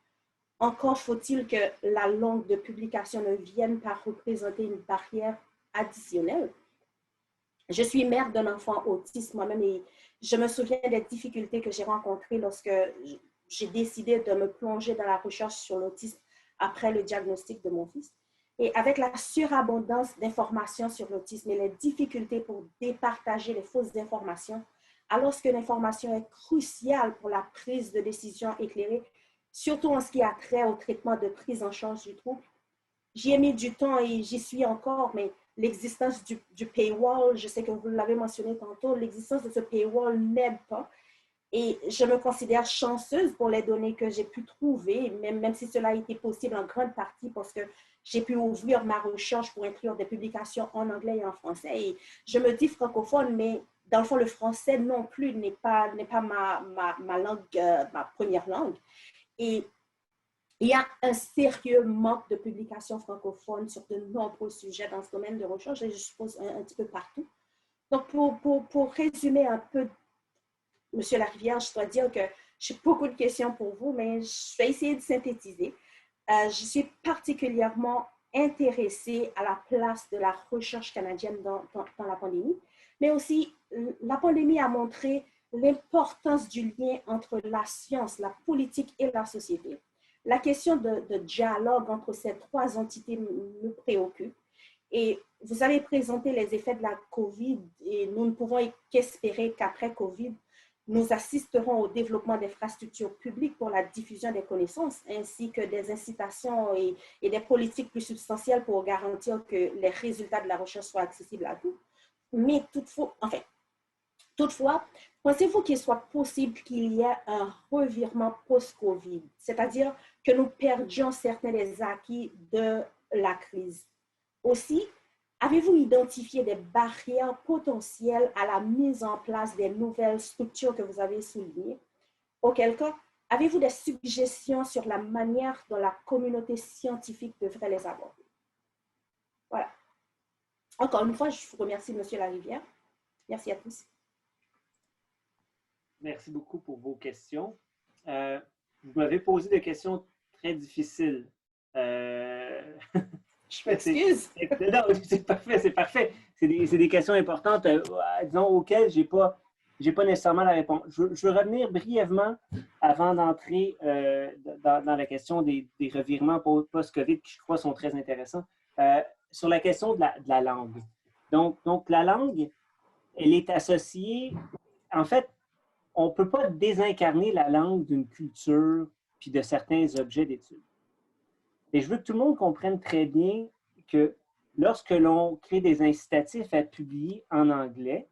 Encore faut-il que la langue de publication ne vienne pas représenter une barrière additionnelle. Je suis mère d'un enfant autiste moi-même et je me souviens des difficultés que j'ai rencontrées lorsque j'ai décidé de me plonger dans la recherche sur l'autisme après le diagnostic de mon fils. Et avec la surabondance d'informations sur l'autisme et les difficultés pour départager les fausses informations, alors que l'information est cruciale pour la prise de décision éclairée, surtout en ce qui a trait au traitement de prise en charge du trouble. J'y ai mis du temps et j'y suis encore, mais l'existence du paywall, je sais que vous l'avez mentionné tantôt, l'existence de ce paywall n'aide pas. Et je me considère chanceuse pour les données que j'ai pu trouver, même si cela a été possible en grande partie parce que j'ai pu ouvrir ma recherche pour inclure des publications en anglais et en français. Et je me dis francophone, mais dans le fond, le français non plus n'est pas ma langue, ma première langue. Et il y a un sérieux manque de publications francophones sur de nombreux sujets dans ce domaine de recherche, et je suppose un petit peu partout. Donc, pour résumer un peu, M. Larivière, je dois dire que j'ai beaucoup de questions pour vous, mais je vais essayer de synthétiser. Je suis particulièrement intéressée à la place de la recherche canadienne dans la pandémie, mais aussi la pandémie a montré l'importance du lien entre la science, la politique et la société. La question de dialogue entre ces trois entités me préoccupe. Et vous avez présenté les effets de la COVID et nous ne pouvons qu'espérer qu'après COVID, nous assisterons au développement d'infrastructures publiques pour la diffusion des connaissances, ainsi que des incitations et des politiques plus substantielles pour garantir que les résultats de la recherche soient accessibles à tous. Mais toutefois, pensez-vous qu'il soit possible qu'il y ait un revirement post-COVID, c'est-à-dire que nous perdions certains des acquis de la crise? Aussi, avez-vous identifié des barrières potentielles à la mise en place des nouvelles structures que vous avez soulignées? Auquel cas, avez-vous des suggestions sur la manière dont la communauté scientifique devrait les aborder? Voilà. Encore une fois, je vous remercie, M. Larivière. Merci à tous. Merci beaucoup pour vos questions. Vous m'avez posé des questions très difficiles. Je m'excuse. Non, c'est parfait, c'est parfait. C'est des questions importantes, disons, auxquelles je n'ai pas nécessairement la réponse. Je veux revenir brièvement avant d'entrer dans la question des revirements post-COVID qui, je crois, sont très intéressants, sur la question de la langue. Donc, la langue, elle est associée, en fait, on ne peut pas désincarner la langue d'une culture puis de certains objets d'étude. Et je veux que tout le monde comprenne très bien que lorsque l'on crée des incitatifs à publier en anglais,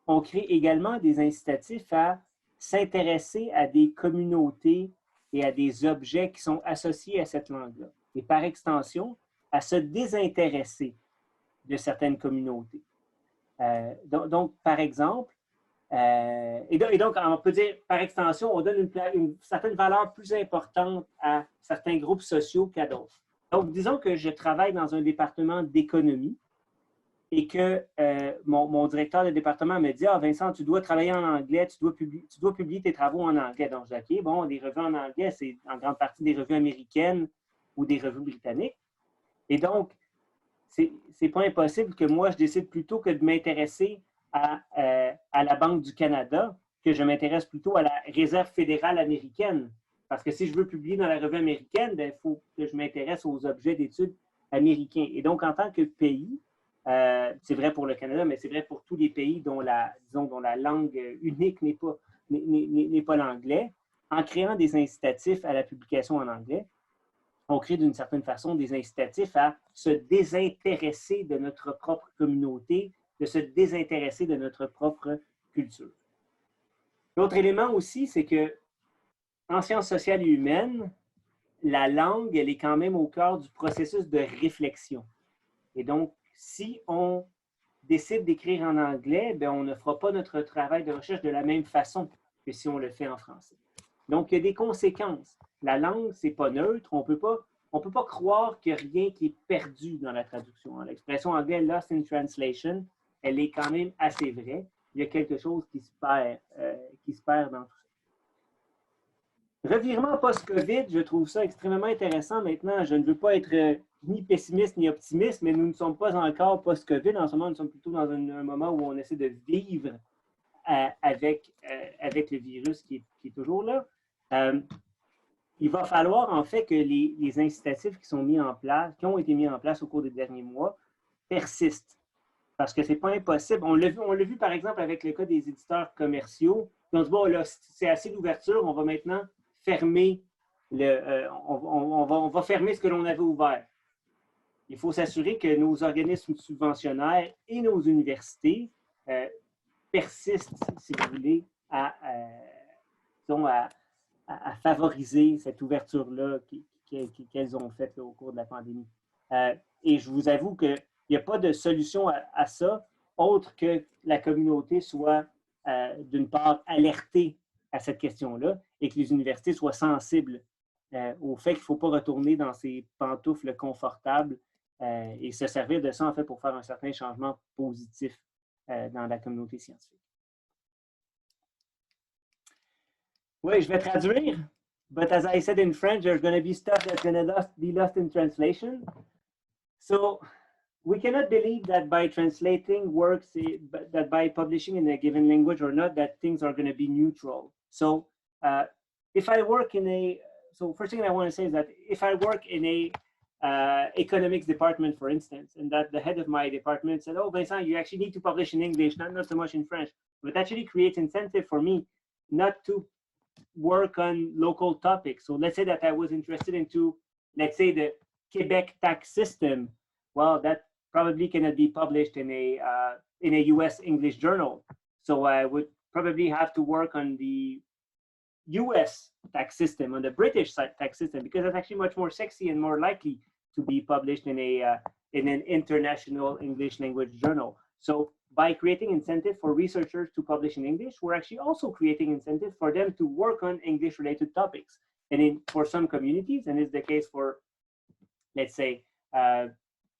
on crée également des incitatifs à s'intéresser à des communautés et à des objets qui sont associés à cette langue-là. Et par extension, à se désintéresser de certaines communautés. Donc, par exemple, et donc, on peut dire, par extension, on donne une certaine valeur plus importante à certains groupes sociaux qu'à d'autres. Donc, disons que je travaille dans un département d'économie et que mon directeur de département me dit « Ah, Vincent, tu dois travailler en anglais, tu dois publier tes travaux en anglais. » Donc, je dis « OK, bon, des revues en anglais, c'est en grande partie des revues américaines ou des revues britanniques. » Et donc, c'est pas impossible que moi, je décide plutôt que de m'intéresser à la Banque du Canada, que je m'intéresse plutôt à la Réserve fédérale américaine. Parce que si je veux publier dans la revue américaine, il faut que je m'intéresse aux objets d'études américains. Et donc, en tant que pays, c'est vrai pour le Canada, mais c'est vrai pour tous les pays dont la langue unique n'est pas l'anglais, en créant des incitatifs à la publication en anglais, on crée d'une certaine façon des incitatifs à se désintéresser de notre propre communauté, de se désintéresser de notre propre culture. L'autre élément aussi, c'est que en sciences sociales et humaines, la langue, elle est quand même au cœur du processus de réflexion. Et donc, si on décide d'écrire en anglais, bien, on ne fera pas notre travail de recherche de la même façon que si on le fait en français. Donc, il y a des conséquences. La langue, ce n'est pas neutre. On peut pas croire qu'il n'y a rien qui est perdu dans la traduction. L'expression anglaise « lost in translation », elle est quand même assez vraie. Il y a quelque chose qui se perd dans tout ça. Revirement post-COVID, je trouve ça extrêmement intéressant maintenant. Je ne veux pas être ni pessimiste ni optimiste, mais nous ne sommes pas encore post-COVID. En ce moment, nous sommes plutôt dans un moment où on essaie de vivre avec le virus qui est toujours là. Il va falloir en fait que les incitatifs qui ont été mis en place au cours des derniers mois persistent. Parce que ce n'est pas impossible. On l'a vu par exemple avec le cas des éditeurs commerciaux. On se dit, bon, là, c'est assez d'ouverture, on va maintenant fermer on va fermer ce que l'on avait ouvert. Il faut s'assurer que nos organismes subventionnaires et nos universités persistent, si vous voulez, à favoriser cette ouverture-là qu'elles ont faite au cours de la pandémie. Et je vous avoue qu'il n'y a pas de solution à ça autre que la communauté soit, d'une part, alertée à cette question-là et que les universités soient sensibles au fait qu'il ne faut pas retourner dans ces pantoufles confortables et se servir de ça, en fait, pour faire un certain changement positif dans la communauté scientifique. Oui, je vais traduire. But as I said in French, there's going to be stuff that's going to be lost in translation. So we cannot believe that by translating works, that by publishing in a given language or not, that things are going to be neutral. So if I work so first thing I want to say is that if I work in a economics department, for instance, and that the head of my department said, oh, Vincent, you actually need to publish in English, not so much in French, but it actually creates incentive for me not to work on local topics. So let's say that I was interested into, let's say, the Quebec tax system. Well, that probably cannot be published in a US English journal. So I would probably have to work on the US tax system, on the British tax system, because it's actually much more sexy and more likely to be published in an international English language journal. So by creating incentive for researchers to publish in English, we're actually also creating incentive for them to work on English-related topics. And for some communities, and it's the case for, let's say,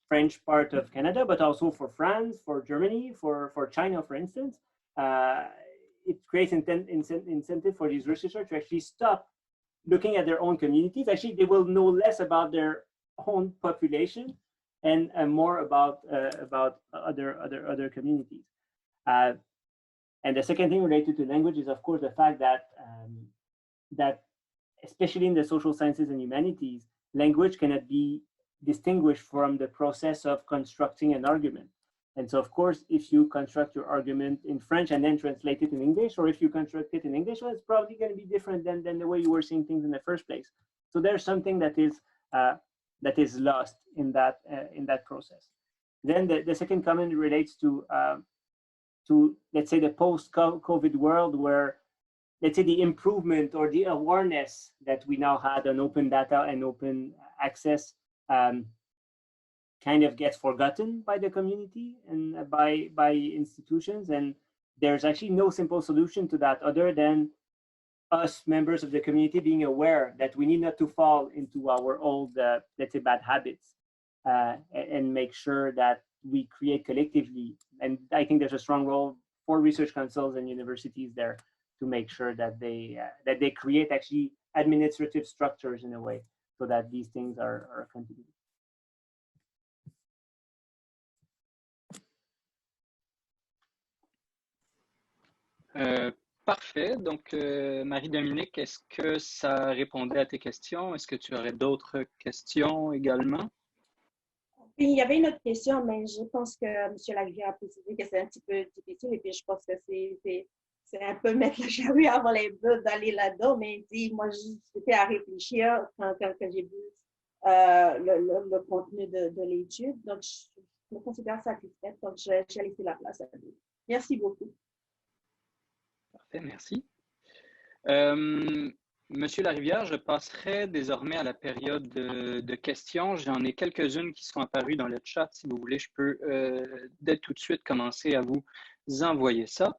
French part of Canada, but also for France, for Germany, for China, for instance, it creates incentive for these researchers to actually stop looking at their own communities. Actually, they will know less about their own population and more about other communities. And the second thing related to language is, of course, the fact that that especially in the social sciences and humanities, language cannot be distinguished from the process of constructing an argument. And so, of course, if you construct your argument in French and then translate it in English, or if you construct it in English, well, it's probably going to be different than the way you were seeing things in the first place. So there's something that is lost in that process. Then the second comment relates to let's say the post-COVID world, where let's say the improvement or the awareness that we now had on open data and open access kind of gets forgotten by the community and by institutions. And there's actually no simple solution to that other than us members of the community being aware that we need not to fall into our old, let's say, bad habits and make sure that we create collectively. And I think there's a strong role for research councils and universities there to make sure that they create actually administrative structures in a way so that these things are continued. Parfait. Donc, Marie-Dominique, est-ce que ça répondait à tes questions? Est-ce que tu aurais d'autres questions également? Puis, il y avait une autre question, mais je pense que M. Larivière a précisé que c'est un petit peu difficile, et puis je pense que c'est un peu mettre la charrue avant les bœufs d'aller là-dedans, mais moi, j'étais à réfléchir quand j'ai vu le contenu de l'étude, donc je me considère satisfaite, donc j'ai laissé la place à lui. Merci beaucoup. Parfait, merci. Monsieur Larivière, je passerai désormais à la période de questions. J'en ai quelques-unes qui sont apparues dans le chat. Si vous voulez, je peux dès tout de suite commencer à vous envoyer ça.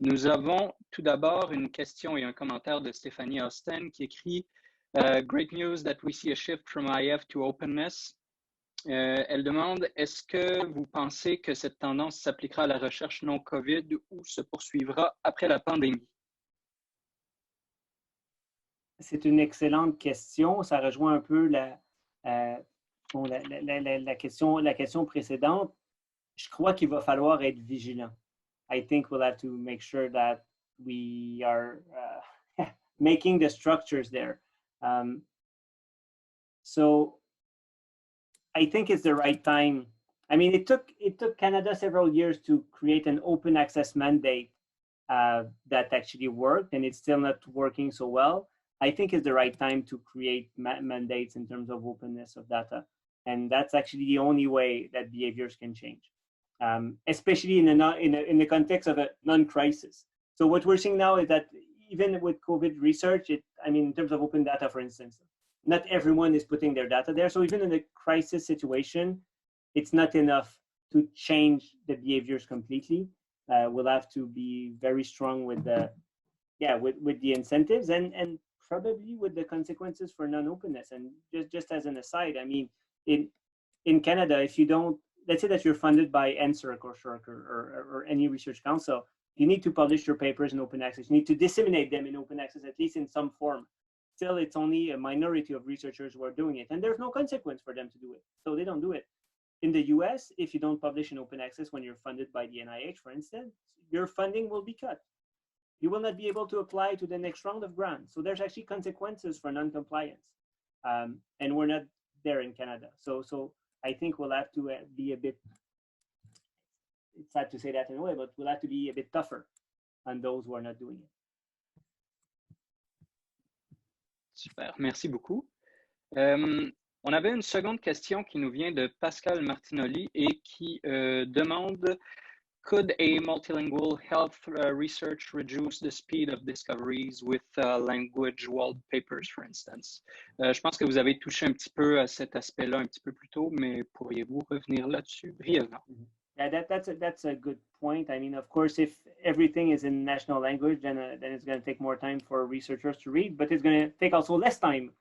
Nous avons tout d'abord une question et un commentaire de Stéphanie Austin qui écrit Great news that we see a shift from IF to openness. Elle demande, est-ce que vous pensez que cette tendance s'appliquera à la recherche non COVID ou se poursuivra après la pandémie? C'est une excellente question. Ça rejoint un peu la question précédente. Je crois qu'il va falloir être vigilant. I think we'll have to make sure that we are making the structures there. So I think it's the right time. I mean, it took Canada several years to create an open access mandate that actually worked, and it's still not working so well. I think it's the right time to create mandates in terms of openness of data. And that's actually the only way that behaviors can change, especially in the context of a non-crisis. So what we're seeing now is that even with COVID research, I mean, in terms of open data, for instance, not everyone is putting their data there. So even in a crisis situation, it's not enough to change the behaviors completely. We'll have to be very strong with the incentives and probably with the consequences for non-openness. And just as an aside, I mean, in Canada, if you don't, let's say that you're funded by NSERC or SHRC or any research council, you need to publish your papers in open access. You need to disseminate them in open access, at least in some form. Still, it's only a minority of researchers who are doing it, and there's no consequence for them to do it, so they don't do it. In the US, if you don't publish in open access when you're funded by the NIH, for instance, your funding will be cut. You will not be able to apply to the next round of grants. So there's actually consequences for non-compliance. And we're not there in Canada. So I think we'll have to be a bit, it's sad to say that in a way, but we'll have to be a bit tougher on those who are not doing it. Super, merci beaucoup. On avait une seconde question qui nous vient de Pascal Martinoli et qui demande Could a multilingual health research reduce the speed of discoveries with language wallpapers, for instance? Je pense que vous avez touché un petit peu à cet aspect-là un petit peu plus tôt, mais pourriez-vous revenir là-dessus brièvement? Yeah, that's a good point. I mean, of course, if everything is in national language, then it's going to take more time for researchers to read, but it's going to take also less time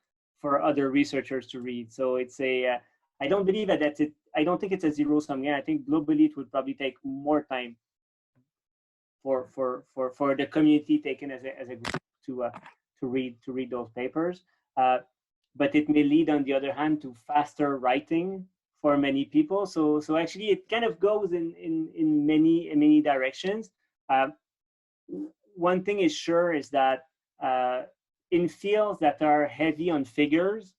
for other researchers to read. So it's I don't believe that that's it. I don't think it's a zero-sum game. I think globally it would probably take more time for the community taken as a group to read those papers. But it may lead, on the other hand, to faster writing for many people. So actually, it kind of goes in many directions. One thing is sure is that in fields that are heavy on figures,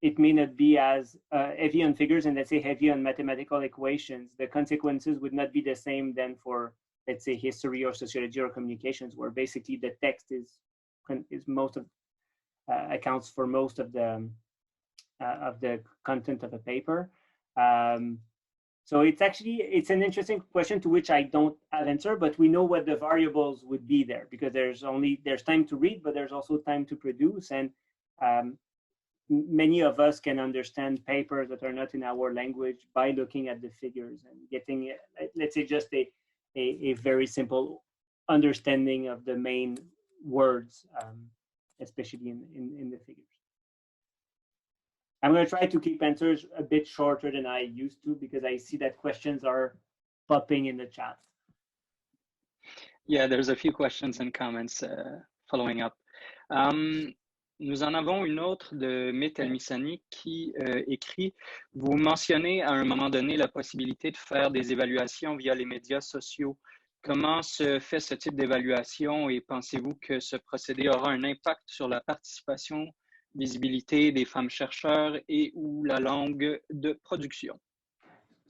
it may not be as heavy on figures and let's say heavy on mathematical equations. The consequences would not be the same than for, let's say, history or sociology or communications, where basically the text is most of accounts for most of the content of a paper. So it's an interesting question to which I don't have answer, but we know what the variables would be there because there's time to read, but there's also time to produce. And many of us can understand papers that are not in our language by looking at the figures and getting, let's say, just a very simple understanding of the main words, especially in the figures. I'm going to try to keep answers a bit shorter than I used to because I see that questions are popping in the chat. Yeah, there's a few questions and comments following up. Nous en avons une autre de Mit El-Missani qui écrit « Vous mentionnez à un moment donné la possibilité de faire des évaluations via les médias sociaux. Comment se fait ce type d'évaluation et pensez-vous que ce procédé aura un impact sur la participation, visibilité des femmes chercheurs et ou la langue de production? »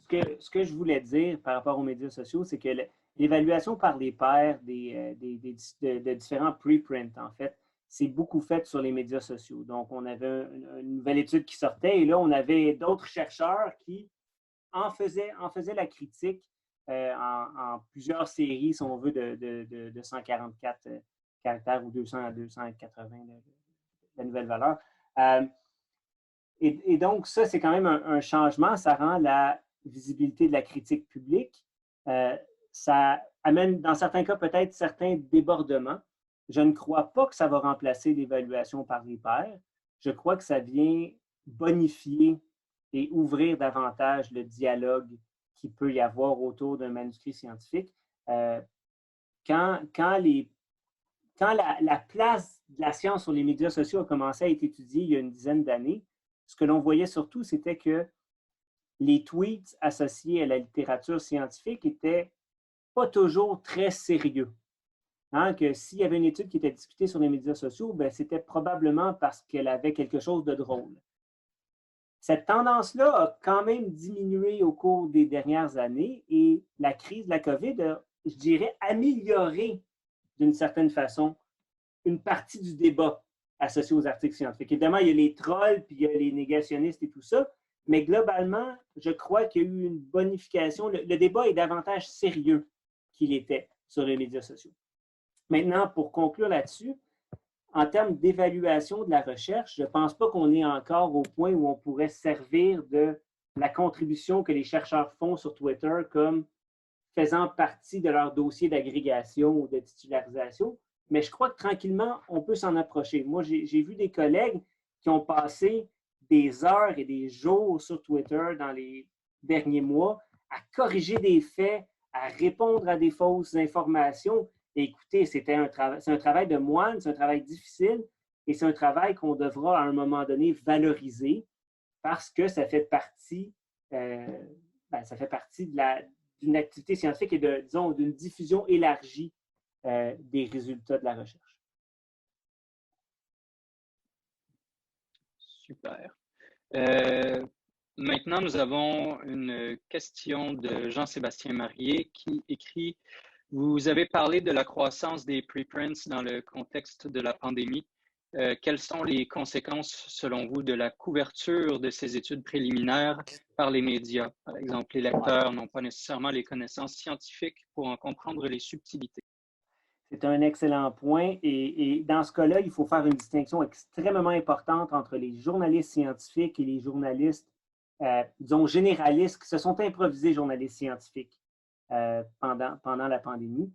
Ce que je voulais dire par rapport aux médias sociaux, c'est que l'évaluation par les pairs de différents preprints, en fait, c'est beaucoup fait sur les médias sociaux. Donc, on avait une nouvelle étude qui sortait et là, on avait d'autres chercheurs qui en faisaient la critique en plusieurs séries, si on veut, de 144 caractères ou 200 à 280 la nouvelle valeur. Et donc, ça, c'est quand même un changement. Ça rend la visibilité de la critique publique. Ça amène, dans certains cas, peut-être certains débordements. Je ne crois pas que ça va remplacer l'évaluation par les pairs. Je crois que ça vient bonifier et ouvrir davantage le dialogue qu'il peut y avoir autour d'un manuscrit scientifique. Quand la place de la science sur les médias sociaux a commencé à être étudiée il y a une dizaine d'années, ce que l'on voyait surtout, c'était que les tweets associés à la littérature scientifique n'étaient pas toujours très sérieux. Hein, que s'il y avait une étude qui était discutée sur les médias sociaux, ben, c'était probablement parce qu'elle avait quelque chose de drôle. Cette tendance-là a quand même diminué au cours des dernières années et la crise de la COVID a, je dirais, amélioré d'une certaine façon une partie du débat associé aux articles scientifiques. Évidemment, il y a les trolls, puis il y a les négationnistes et tout ça, mais globalement, je crois qu'il y a eu une bonification. Le débat est davantage sérieux qu'il était sur les médias sociaux. Maintenant, pour conclure là-dessus, en termes d'évaluation de la recherche, je ne pense pas qu'on est encore au point où on pourrait servir de la contribution que les chercheurs font sur Twitter comme faisant partie de leur dossier d'agrégation ou de titularisation. Mais je crois que tranquillement, on peut s'en approcher. Moi, j'ai vu des collègues qui ont passé des heures et des jours sur Twitter dans les derniers mois à corriger des faits, à répondre à des fausses informations. Et écoutez, c'est un travail de moine, c'est un travail difficile et c'est un travail qu'on devra à un moment donné valoriser parce que ça fait partie, d'une activité scientifique et disons, d'une diffusion élargie des résultats de la recherche. Super. Maintenant, nous avons une question de Jean-Sébastien Marié qui écrit « Vous avez parlé de la croissance des preprints dans le contexte de la pandémie. Quelles sont les conséquences, selon vous, de la couverture de ces études préliminaires par les médias? Par exemple, les lecteurs n'ont pas nécessairement les connaissances scientifiques pour en comprendre les subtilités. » C'est un excellent point et dans ce cas-là, il faut faire une distinction extrêmement importante entre les journalistes scientifiques et les journalistes, disons, généralistes qui se sont improvisés journalistes scientifiques pendant la pandémie.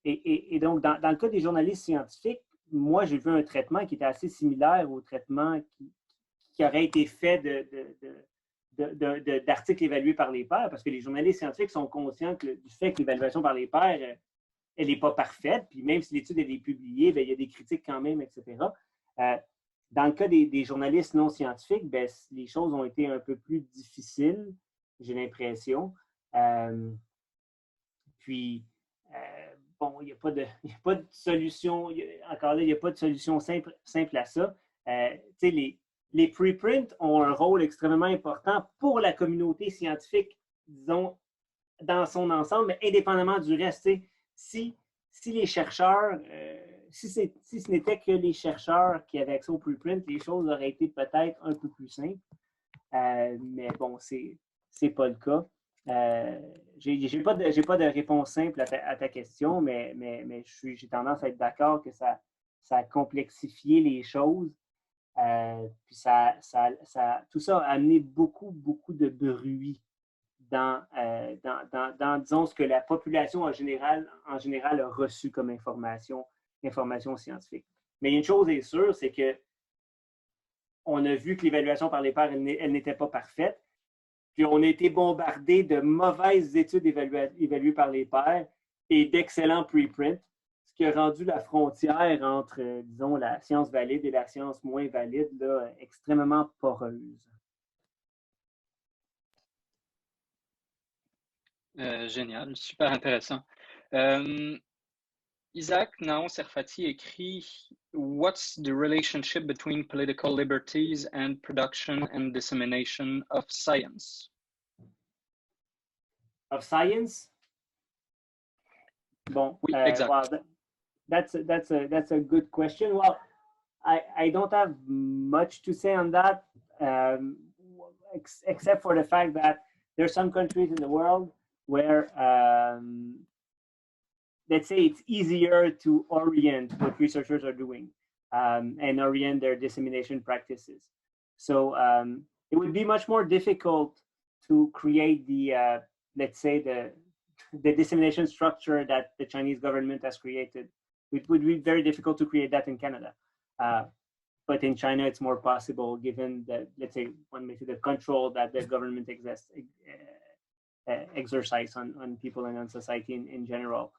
Et donc, dans le cas des journalistes scientifiques, moi, j'ai vu un traitement qui était assez similaire au traitement qui aurait été fait d'articles évalués par les pairs, parce que les journalistes scientifiques sont conscients du fait que l'évaluation par les pairs, elle n'est pas parfaite, puis même si l'étude est publiée, bien, il y a des critiques quand même, etc. Dans le cas des journalistes non scientifiques, bien, les choses ont été un peu plus difficiles, j'ai l'impression. Bon, il n'y a pas de solution, encore là, il n'y a pas de solution simple à ça. Les preprints ont un rôle extrêmement important pour la communauté scientifique, disons, dans son ensemble, mais indépendamment du reste. Si les chercheurs, si ce n'était que les chercheurs qui avaient accès au preprint, les choses auraient été peut-être un peu plus simples. Mais bon, c'est c'est pas le cas. J'ai pas de réponse simple à ta question, mais j'ai tendance à être d'accord que ça a complexifié les choses. Puis tout ça a amené beaucoup de bruit dans disons, ce que la population en général a reçu comme information scientifique. Mais une chose est sûre, c'est que on a vu que l'évaluation par les pairs, elle n'était pas parfaite. Puis on a été bombardé de mauvaises études évaluées par les pairs et d'excellents preprints, ce qui a rendu la frontière entre, disons, la science valide et la science moins valide là, extrêmement poreuse. Génial, super intéressant. Isaac Naon Serfati écrit What's the relationship between political liberties and production and dissemination of science? Of science? Bon, oui, exact. Well, that's a good question. Well, I don't have much to say on that, except for the fact that there are some countries in the world where let's say it's easier to orient what researchers are doing and orient their dissemination practices. So it would be much more difficult to create the, let's say, the dissemination structure that the Chinese government has created. It would be very difficult to create that in Canada. But in China, it's more possible given the, let's say, one may say the control that the government exercise on people and on society in general.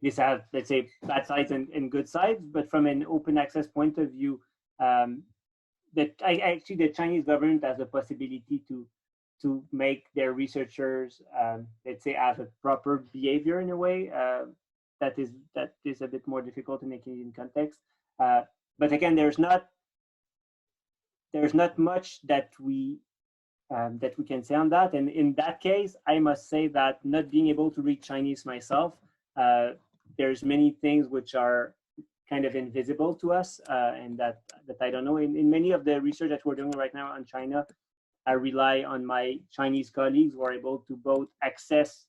These have, let's say, bad sides and good sides, but from an open access point of view, actually the Chinese government has the possibility to make their researchers, let's say, have a proper behavior in a way that is a bit more difficult in a Canadian context. But again, there's not much that we can say on that. And in that case, I must say that not being able to read Chinese myself, there's many things which are kind of invisible to us and that I don't know. In many of the research that we're doing right now on China, I rely on my Chinese colleagues who are able to both access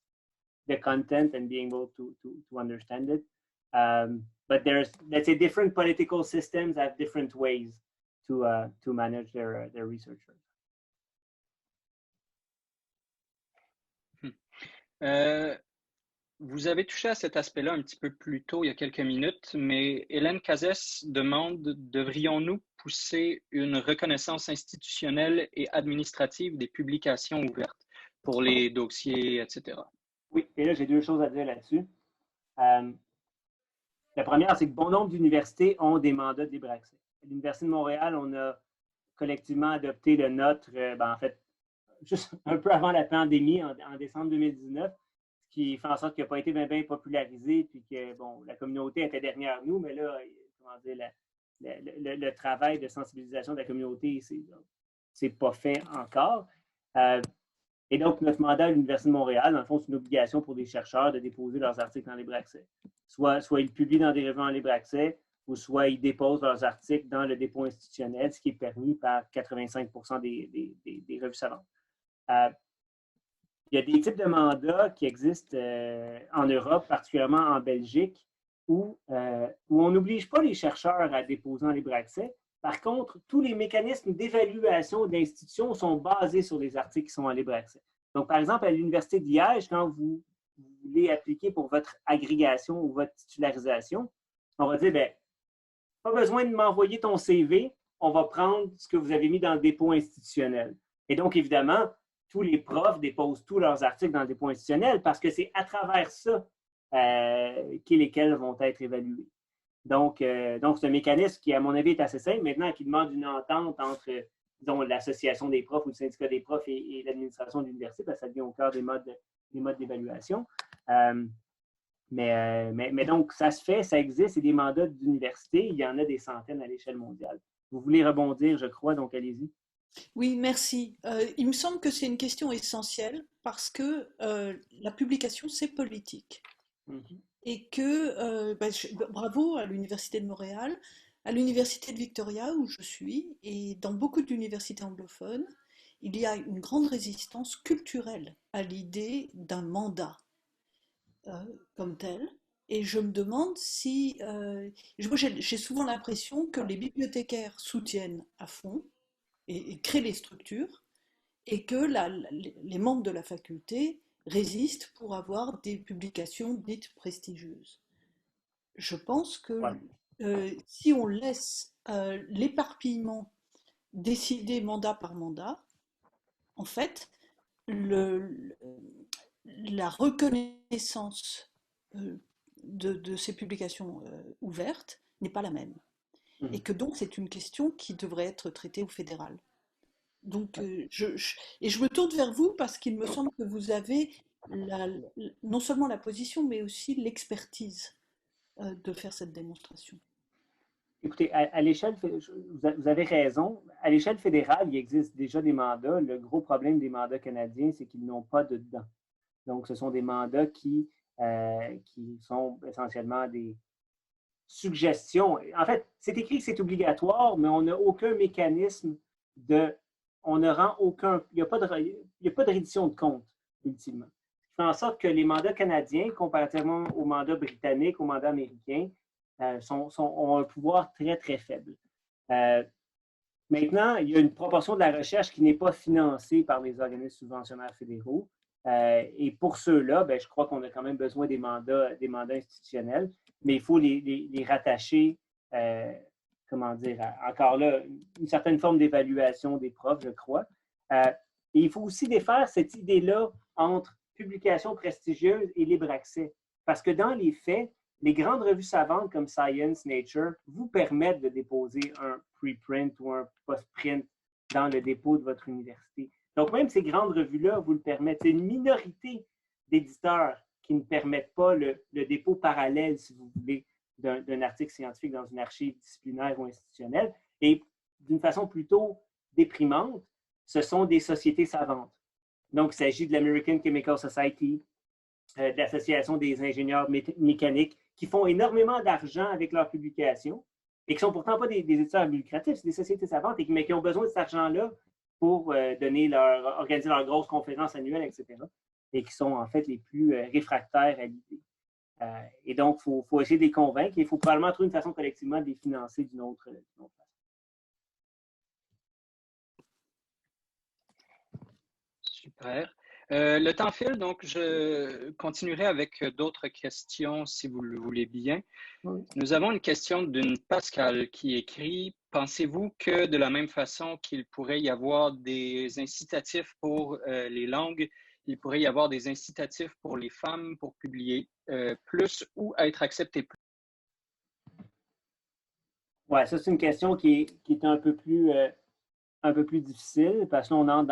the content and being able to understand it. But there's, let's say, different political systems have different ways to manage their researchers. Vous avez touché à cet aspect-là un petit peu plus tôt, il y a quelques minutes, mais Hélène Cazès demande, devrions-nous pousser une reconnaissance institutionnelle et administrative des publications ouvertes pour les dossiers, etc.? Oui, et là, j'ai deux choses à dire là-dessus. La première, c'est que bon nombre d'universités ont des mandats de libre accès. À l'Université de Montréal, on a collectivement adopté le nôtre, en fait, juste un peu avant la pandémie, en décembre 2019, ce qui fait en sorte qu'il n'a pas été bien popularisé, puis que, bon, la communauté était derrière nous, mais là, comment dire, le travail de sensibilisation de la communauté, c'est pas fait encore. Et donc, notre mandat à l'Université de Montréal, dans le fond, c'est une obligation pour des chercheurs de déposer leurs articles en libre accès. Soit ils publient dans des revues en libre accès, ou soit ils déposent leurs articles dans le dépôt institutionnel, ce qui est permis par 85% des revues savantes. Il y a des types de mandats qui existent en Europe, particulièrement en Belgique, où on n'oblige pas les chercheurs à déposer en libre accès. Par contre, tous les mécanismes d'évaluation d'institutions sont basés sur les articles qui sont en libre accès. Donc, par exemple, à l'Université de Liège, quand vous voulez appliquer pour votre agrégation ou votre titularisation, on va dire, bien, pas besoin de m'envoyer ton CV, on va prendre ce que vous avez mis dans le dépôt institutionnel. Et donc, évidemment, tous les profs déposent tous leurs articles dans le dépôt institutionnel parce que c'est à travers ça lesquels vont être évalués. Donc, c'est un mécanisme qui, à mon avis, est assez simple maintenant, qui demande une entente entre, disons, l'association des profs ou le syndicat des profs et l'administration de l'université, parce que ça devient au cœur des modes d'évaluation. Mais donc, ça se fait, ça existe, c'est des mandats d'université, il y en a des centaines à l'échelle mondiale. Vous voulez rebondir, je crois, donc allez-y. Oui, merci. Il me semble que c'est une question essentielle parce que la publication, c'est politique. Mm-hmm. Et que, bravo à l'Université de Montréal, à l'Université de Victoria où je suis, et dans beaucoup d'universités anglophones, il y a une grande résistance culturelle à l'idée d'un mandat comme tel. Et je me demande si... moi, j'ai souvent l'impression que les bibliothécaires soutiennent à fond et créent les structures, et que les membres de la faculté résistent pour avoir des publications dites prestigieuses. Je pense que si on laisse l'éparpillement décider mandat par mandat, en fait, la reconnaissance de ces publications ouvertes n'est pas la même. Et que donc c'est une question qui devrait être traitée au fédéral. Donc, je me tourne vers vous parce qu'il me semble que vous avez non seulement la position, mais aussi l'expertise de faire cette démonstration. Écoutez, à l'échelle, vous avez raison, à l'échelle fédérale, il existe déjà des mandats. Le gros problème des mandats canadiens, c'est qu'ils n'ont pas de dedans. Donc, ce sont des mandats qui sont essentiellement des suggestions. En fait, c'est écrit que c'est obligatoire, mais on n'a aucun mécanisme on ne rend aucun, il n'y a pas de reddition de compte, ultimement. Ce qui fait en sorte que les mandats canadiens, comparativement aux mandats britanniques, aux mandats américains, ont un pouvoir très, très faible. Maintenant, il y a une proportion de la recherche qui n'est pas financée par les organismes subventionnaires fédéraux. Et pour ceux-là, je crois qu'on a quand même besoin des mandats institutionnels, mais il faut les rattacher, comment dire, encore là, une certaine forme d'évaluation des profs, je crois. Et il faut aussi défaire cette idée-là entre publication prestigieuse et libre accès. Parce que dans les faits, les grandes revues savantes comme Science, Nature vous permettent de déposer un preprint ou un post-print dans le dépôt de votre université. Donc, même ces grandes revues-là vous le permettent. C'est une minorité d'éditeurs qui ne permettent pas le dépôt parallèle, si vous voulez, d'un article scientifique dans une archive disciplinaire ou institutionnelle. Et d'une façon plutôt déprimante, ce sont des sociétés savantes. Donc, il s'agit de l'American Chemical Society, de l'Association des ingénieurs mécaniques, qui font énormément d'argent avec leurs publications et qui ne sont pourtant pas des éditeurs lucratifs, c'est des sociétés savantes, mais qui ont besoin de cet argent-là pour organiser leurs grosses conférences annuelles, etc. Et qui sont en fait les plus réfractaires à l'idée. Et donc, il faut essayer de les convaincre et il faut probablement trouver une façon collectivement de les financer d'une autre façon. Super. Le temps file, donc je continuerai avec d'autres questions si vous le voulez bien. Oui. Nous avons une question d'une Pascal qui écrit « Pensez-vous que de la même façon qu'il pourrait y avoir des incitatifs pour les langues, il pourrait y avoir des incitatifs pour les femmes pour publier plus ou être acceptées plus? » Oui, ça c'est une question qui est un peu plus difficile parce que là, on entre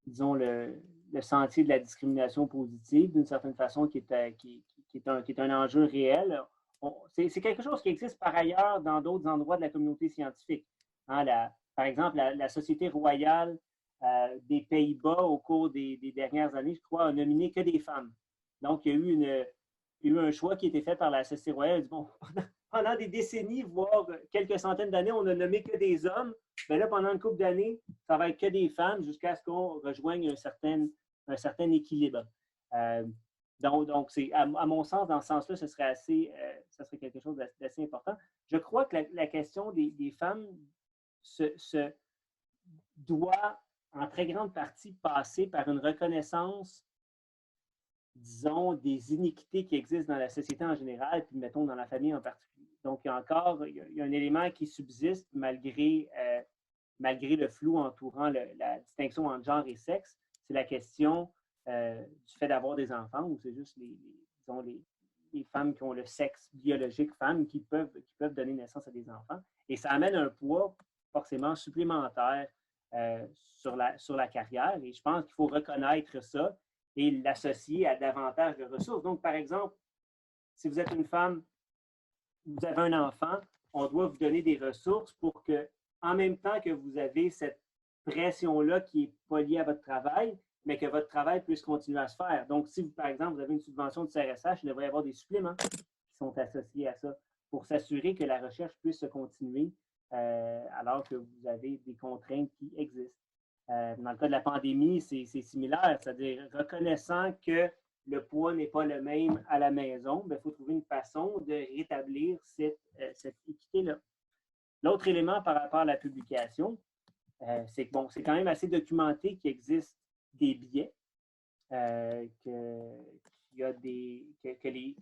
dans le sentier de la discrimination positive, d'une certaine façon, qui est un enjeu réel. C'est quelque chose qui existe par ailleurs dans d'autres endroits de la communauté scientifique. Hein, par exemple, la Société royale des Pays-Bas, au cours des dernières années, je crois, a nominé que des femmes. Donc, il y a eu un choix qui a été fait par la Société royale. Bon, pendant des décennies, voire quelques centaines d'années, on n'a nommé que des hommes. Mais là, pendant une couple d'années, ça va être que des femmes jusqu'à ce qu'on rejoigne un certain équilibre. Donc à mon sens, dans ce sens-là, ce serait quelque chose d'assez important. Je crois que la question des femmes se doit en très grande partie passer par une reconnaissance, disons, des iniquités qui existent dans la société en général, puis mettons dans la famille en particulier. Donc, il y a un élément qui subsiste malgré le flou entourant la distinction entre genre et sexe. C'est la question du fait d'avoir des enfants, ou c'est juste les femmes qui ont le sexe biologique femme qui peuvent donner naissance à des enfants. Et ça amène un poids forcément supplémentaire sur la carrière. Et je pense qu'il faut reconnaître ça et l'associer à davantage de ressources. Donc, par exemple, si vous êtes une femme, vous avez un enfant, on doit vous donner des ressources pour que, en même temps que vous avez cette pression-là qui n'est pas liée à votre travail, mais que votre travail puisse continuer à se faire. Donc, si, par exemple, vous avez une subvention de CRSH, il devrait y avoir des suppléments qui sont associés à ça pour s'assurer que la recherche puisse se continuer alors que vous avez des contraintes qui existent. Dans le cas de la pandémie, c'est similaire, c'est-à-dire reconnaissant que le poids n'est pas le même à la maison, il faut trouver une façon de rétablir cette équité-là. L'autre élément par rapport à la publication, c'est que bon, c'est quand même assez documenté qu'il existe des biais, que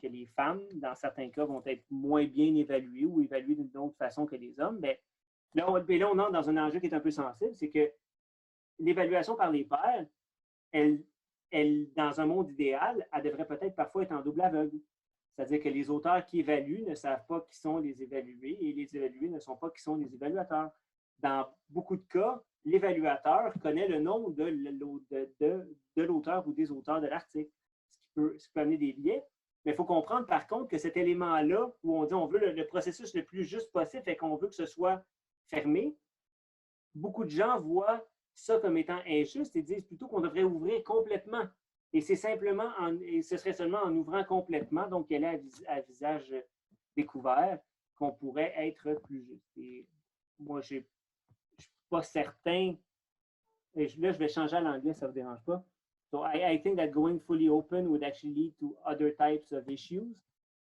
les femmes, dans certains cas, vont être moins bien évaluées ou évaluées d'une autre façon que les hommes. Mais là, on entre dans un enjeu qui est un peu sensible, c'est que l'évaluation par les pairs, elle, dans un monde idéal, elle devrait peut-être parfois être en double aveugle. C'est-à-dire que les auteurs qui évaluent ne savent pas qui sont les évalués et les évalués ne sont pas qui sont les évaluateurs. Dans beaucoup de cas, l'évaluateur connaît le nom de l'auteur ou des auteurs de l'article, ce qui peut amener des biais. Mais il faut comprendre par contre que cet élément-là, où on dit on veut le processus le plus juste possible et qu'on veut que ce soit fermé, beaucoup de gens voient ça comme étant injuste et disent plutôt qu'on devrait ouvrir complètement. Et c'est simplement, et ce serait seulement en ouvrant complètement, donc qu'elle est à visage découvert, qu'on pourrait être plus juste. Et moi, je ne suis pas certain, et là, je vais changer à l'anglais, ça ne vous dérange pas. So I think that going fully open would actually lead to other types of issues.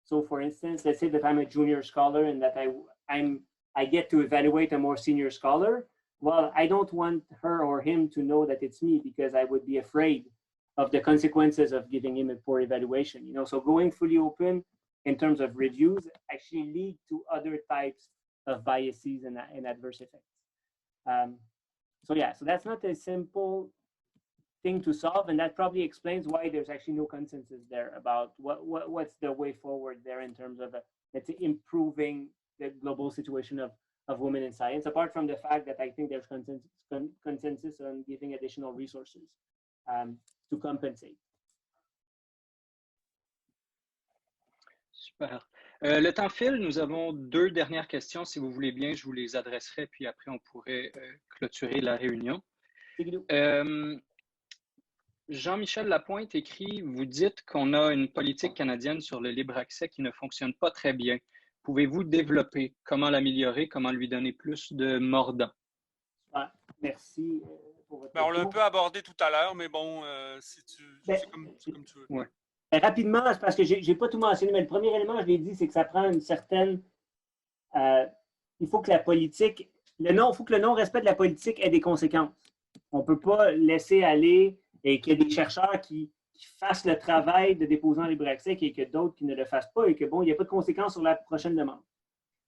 So for instance, let's say that I'm a junior scholar and that I get to evaluate a more senior scholar. Well, I don't want her or him to know that it's me because I would be afraid of the consequences of giving him a poor evaluation. You know, so going fully open in terms of reviews actually lead to other types of biases and adverse effects. So yeah, so that's not a simple thing to solve, and that probably explains why there's actually no consensus there about what's the way forward there in terms of, let's say, improving the global situation of women in science, apart from the fact that I think there's consensus on giving additional resources to compensate. Super. Le temps file. Nous avons 2 dernières questions. Si vous voulez bien, je vous les adresserai, puis après, on pourrait clôturer la réunion. Jean-Michel Lapointe écrit « Vous dites qu'on a une politique canadienne sur le libre accès qui ne fonctionne pas très bien. Pouvez-vous développer? Comment l'améliorer? Comment lui donner plus de mordant? » Merci pour votre question. On l'a un peu abordé tout à l'heure, mais bon, si tu, c'est comme tu veux. Ouais. Rapidement, c'est parce que je n'ai pas tout mentionné, mais le premier élément, je l'ai dit, c'est que ça prend une certaine... il faut que la politique... il faut que le non-respect de la politique ait des conséquences. On ne peut pas laisser aller et qu'il y ait des chercheurs qui fassent le travail de déposant libre accès et que d'autres qui ne le fassent pas et que, bon, il n'y a pas de conséquences sur la prochaine demande.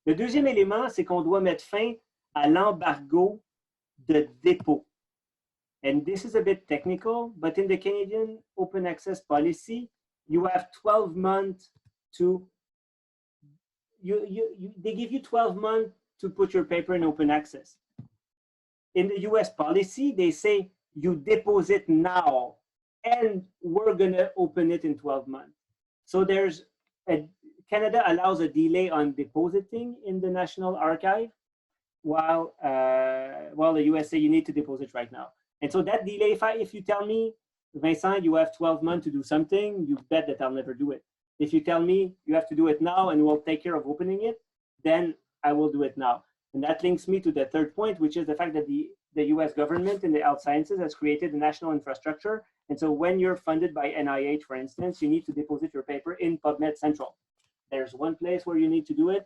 Le deuxième élément, c'est qu'on doit mettre fin à l'embargo de dépôt. And this is a bit technical, but in the Canadian open access policy, you have 12 months to, they give you 12 months to put your paper in open access. In the US policy, they say you deposit now and we're going to open it in 12 months. So Canada allows a delay on depositing in the National Archive while the US say you need to deposit right now. And so that delay, if you tell me, Vincent, you have 12 months to do something, you bet that I'll never do it. If you tell me you have to do it now and we'll take care of opening it, then I will do it now. And that links me to the third point, which is the fact that the US government in the health sciences has created a national infrastructure. And so when you're funded by NIH, for instance, you need to deposit your paper in PubMed Central. There's one place where you need to do it.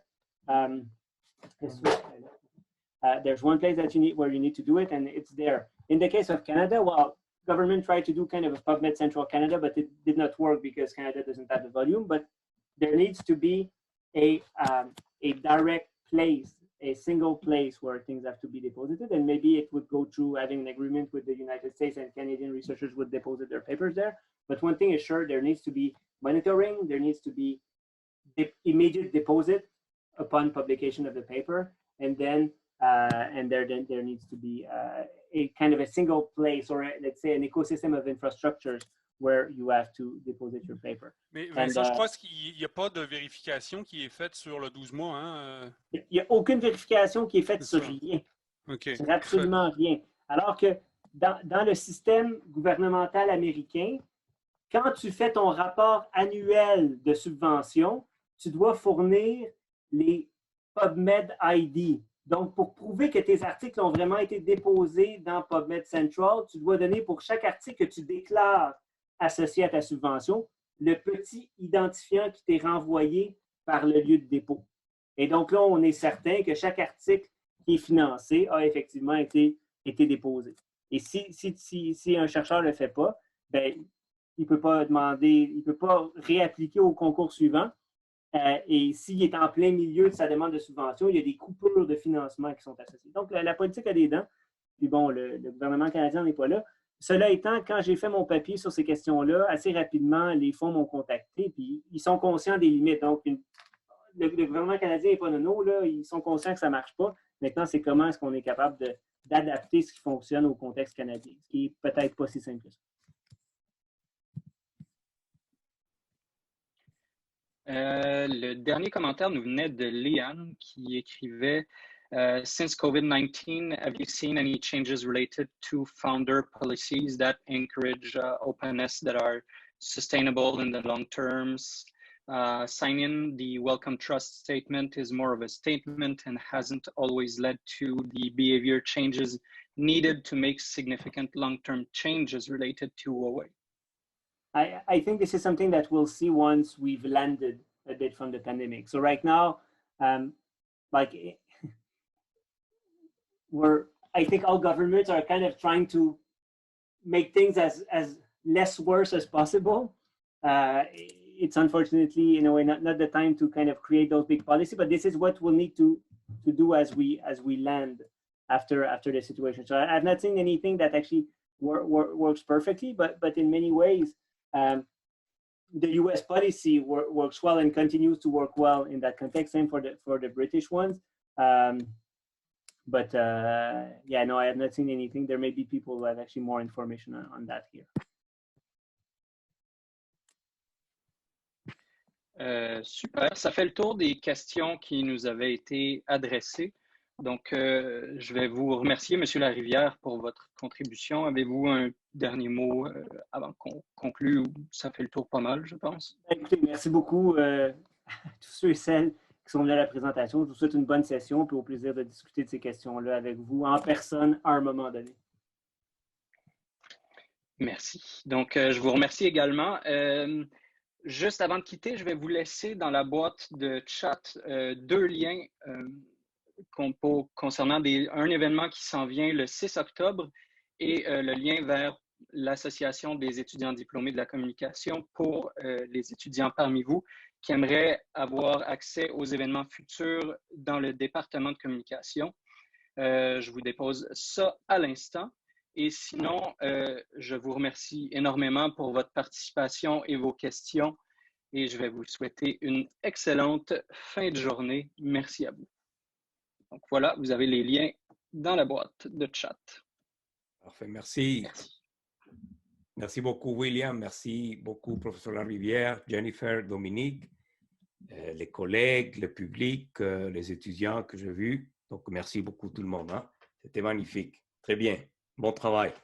There's one place where you need to do it, and it's there. In the case of Canada, well, government tried to do kind of a PubMed Central Canada, but it did not work because Canada doesn't have the volume. But there needs to be a direct place, a single place where things have to be deposited, and maybe it would go through having an agreement with the United States and Canadian researchers would deposit their papers there. But one thing is sure, there needs to be monitoring, there needs to be immediate deposit upon publication of the paper, and then there needs to be a kind of a single place, or let's say an ecosystem of infrastructures where you have to deposit your paper. Mais Vincent, je pense qu'il n'y a pas de vérification qui est faite sur le 12 mois. Hein? Il n'y a aucune vérification qui est faite sur rien. Okay. Sur absolument rien. Alors que dans le système gouvernemental américain, quand tu fais ton rapport annuel de subvention, tu dois fournir les PubMed ID Donc, pour prouver que tes articles ont vraiment été déposés dans PubMed Central, tu dois donner pour chaque article que tu déclares associé à ta subvention, le petit identifiant qui t'est renvoyé par le lieu de dépôt. Et donc là, on est certain que chaque article qui est financé a effectivement été déposé. Et si un chercheur ne le fait pas, ben, il ne peut pas demander, il ne peut pas réappliquer au concours suivant. Et s'il est en plein milieu de sa demande de subvention, il y a des coupures de financement qui sont associées. Donc, la politique a des dents. Puis bon, le gouvernement canadien n'est pas là. Cela étant, quand j'ai fait mon papier sur ces questions-là, assez rapidement, les fonds m'ont contacté, puis ils sont conscients des limites. Donc, le gouvernement canadien n'est pas nono, là, ils sont conscients que ça ne marche pas. Maintenant, c'est comment est-ce qu'on est capable d'adapter ce qui fonctionne au contexte canadien, ce qui n'est peut-être pas si simple que ça. Le dernier commentaire nous venait de Liane qui écrivait Since COVID-19, have you seen any changes related to founder policies that encourage openness that are sustainable in the long terms? Signing the Welcome Trust statement is more of a statement and hasn't always led to the behavior changes needed to make significant long-term changes related to OA. I think this is something that we'll see once we've landed a bit from the pandemic. So right now, I think all governments are kind of trying to make things as less worse as possible. It's unfortunately, in a way, not the time to kind of create those big policies, but this is what we'll need to do as we land after the situation. So I've not seen anything that actually works perfectly, but in many ways, the U.S. policy works well and continues to work well in that context. Same for the British ones. Yeah, no, I have not seen anything. There may be people who have actually more information on that here. Super, ça fait le tour des questions qui nous avaient été adressées. Donc, je vais vous remercier, M. Larivière, pour votre contribution. Avez-vous un dernier mot avant qu'on conclue? Ça fait le tour pas mal, je pense. Écoutez, merci beaucoup à tous ceux et celles qui sont venus à la présentation. Je vous souhaite une bonne session et au plaisir de discuter de ces questions-là avec vous en personne à un moment donné. Merci. Donc, je vous remercie également. Juste avant de quitter, je vais vous laisser dans la boîte de chat deux liens concernant un événement qui s'en vient le 6 octobre et le lien vers l'Association des étudiants diplômés de la communication pour les étudiants parmi vous qui aimeraient avoir accès aux événements futurs dans le département de communication. Je vous dépose ça à l'instant. Et sinon, je vous remercie énormément pour votre participation et vos questions. Et je vais vous souhaiter une excellente fin de journée. Merci à vous. Donc voilà, vous avez les liens dans la boîte de chat. Parfait, merci. Merci beaucoup, William. Merci beaucoup, professeur Larivière, Jennifer, Dominique, les collègues, le public, les étudiants que j'ai vus. Donc, merci beaucoup tout le monde. Hein. C'était magnifique. Très bien. Bon travail.